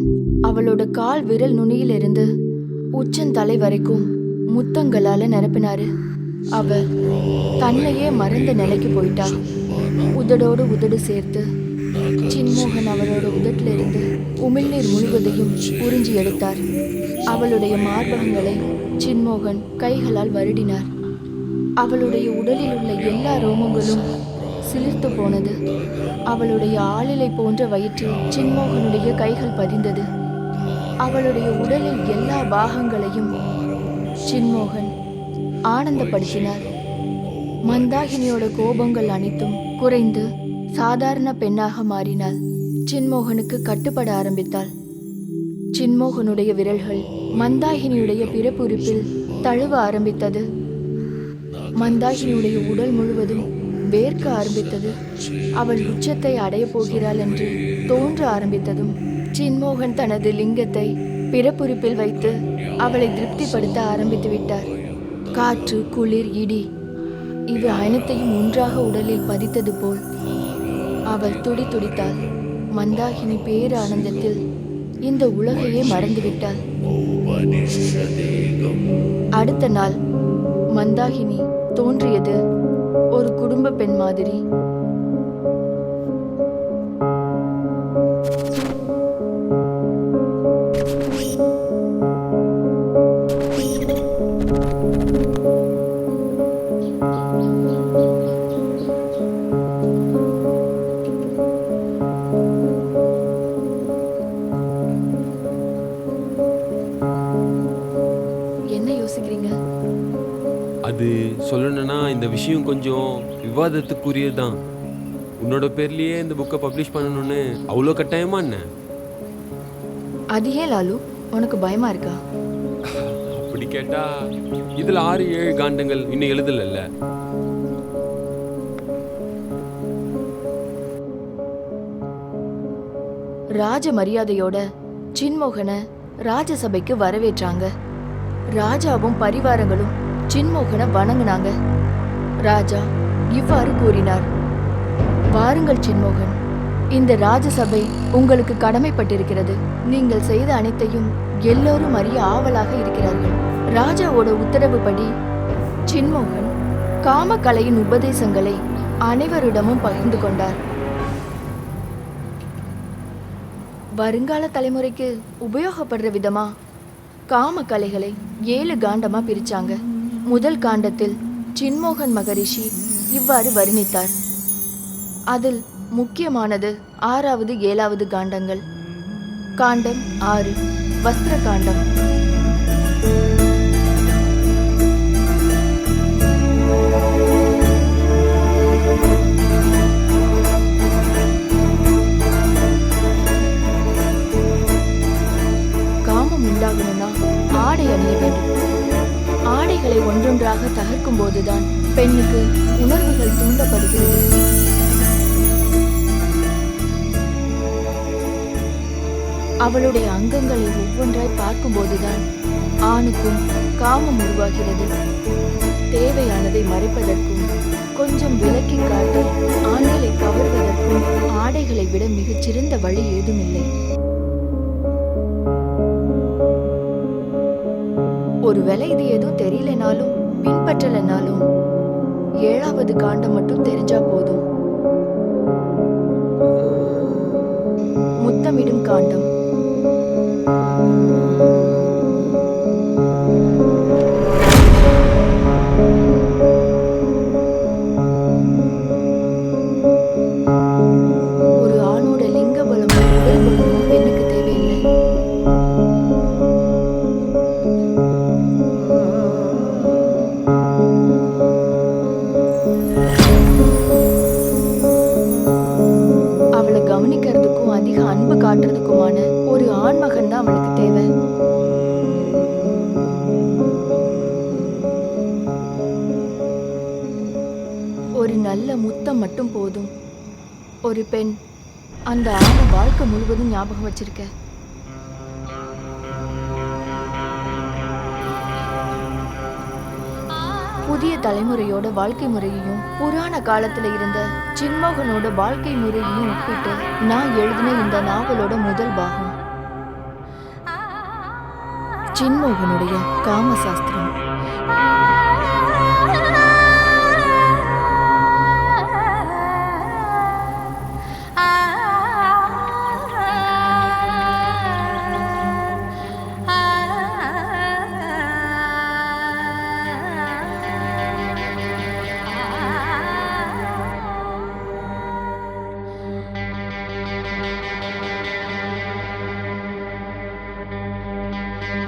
அவளோட கால் விரல் நுனியிலிருந்து உச்சந்தலை வரைக்கும் முத்தங்களால நிரப்பினாரு. அவ தன்னையே மறந்த நிலைக்கு போயிட்டா. உதடோடு உதடு சேர்த்து சின்மோகன் அவளோட உதட்டில இருந்து உமிழ்நீர் முழுவதையும் உறிஞ்சி எடுத்தார். அவளுடைய மார்பகங்களை சின்மோகன் கைகளால் வருடினார். அவளுடைய உடலில் உள்ள எல்லா ரோமங்களும் சிலிர்த்து போனது. அவளுடைய ஆளிலை போன்ற வயிற்றில் சின்மோகனுடைய கைகள் பதிந்தது. அவளுடைய உடலில் எல்லா பாகங்களையும் சின்மோகன் ஆனந்தப்படுத்தினார். மந்தாகினியோட கோபங்கள் அனைத்தும் குறைந்து சாதாரண பெண்ணாக மாறினாள். சின்மோகனுக்கு கட்டுப்பட ஆரம்பித்தாள். சின்மோகனுடைய விரல்கள் மந்தாகினியுடைய பிறப்புறுப்பில் தழுவ ஆரம்பித்தது. மந்தாகினியுடைய உடல் முழுவதும் வேர்க்க ஆரம்பித்தது. அவள் உச்சத்தை அடைய போகிறாள் என்று தோன்ற ஆரம்பித்ததும் சின்மோகன் தனது லிங்கத்தை பிறப்புறுப்பில் வைத்து அவளை திருப்திப்படுத்த ஆரம்பித்து விட்டார். காற்று, குளிர், இடி இவை அனைத்தையும் ஒன்றாக உடலில் பதித்தது போல் அவள் துடித்தாள். மந்தாகினி பேரானந்தத்தில் இந்த உலகையே மறந்துவிட்டாள். அடுத்த நாள் மந்தாகினி தோன்றியது ஒரு குடும்ப பெண் மாதிரி. அது சொல்லணும்னா இந்த விஷயம் கொஞ்சம் விவாதத்துக்குரியதுதான். உன்னோட பேர்லயே இந்த புக்கை பப்ளிஷ் பண்ணணும்னு அவ்வளோ கட்டாயமா என்ன? அது ஏன் லாலு, உனக்கு பயமா இருக்கா? அப்படி கேட்டா இதுல 6-7 காண்டங்கள் இன்னும் எழுதல. ராஜ மரியாதையோட சின்மோகனை ராஜசபைக்கு வரவேற்றாங்க. ராஜாவும் பரிவாரங்களும் சின்மோகனை வணங்கினாங்க. ராஜா இவ்வாறு கூறினார்: வாருங்கள் சின்மோகன், இந்த ராஜசபை உங்களுக்கு கடமைப்பட்டிருக்கிறது. நீங்கள் செய்த அனைத்தையும் எல்லோரும் அறிய ஆவலாக இருக்கிறார்கள். ராஜாவோட உத்தரவுப்படி சின்மோகன் காமக்கலையின் உபதேசங்களை அனைவரிடமும் பகிர்ந்து கொண்டார். வருங்கால தலைமுறைக்கு உபயோகப்படுற விதமா காமக்கலைகளை 7 காண்டமா பிரிச்சாங்க. முதல் காண்டத்தில் சின்மோகன் மகரிஷி இவ்வாறு வர்ணித்தார். அதில் முக்கியமானது 6வது 7வது காண்டங்கள். காண்டம் 6 வஸ்திர காண்டம். காமம் உண்டாகணும்னா ஆடை அணிய வேண்டும். ஆடைகளை ஒன்றொன்றாக தகர்க்கும் போதுதான் பெண்ணுக்கு உணர்வுகள் தூண்டப்படுகிறது. அவளுடைய அங்கங்களை ஒவ்வொன்றாய் பார்க்கும்போதுதான் ஆணுக்கும் காமம் உருவாகிறது. தேவையானதை மறைப்பதற்கும் கொஞ்சம் விலக்கி காட்டி ஆண்களை கவர்வதற்கும் ஆடைகளை விட மிகச்சிறந்த வழி ஏதுமில்லை. ஒருவேளை இது எதுவும் தெரியலனாலும் பின்பற்றலனாலும் 7வது காண்டம் மட்டும் தெரிஞ்சா போதும். முத்தமிடும் காண்டம். மட்டும் போதும். ஒரு பெண் அந்த ஆணை வாழ்க்கை முழுவதும் ஞாபகம் வச்சிருக்க. புதிய தலைமுறையோட வாழ்க்கை முறையையும் புராண காலத்துல இருந்த சின்மோகனோட வாழ்க்கை முறையையும் ஒப்பிட்டு நான் எழுதின இந்த நாவலோட முதல் பாகம். சின்மோகனுடைய காமசாஸ்திரம்.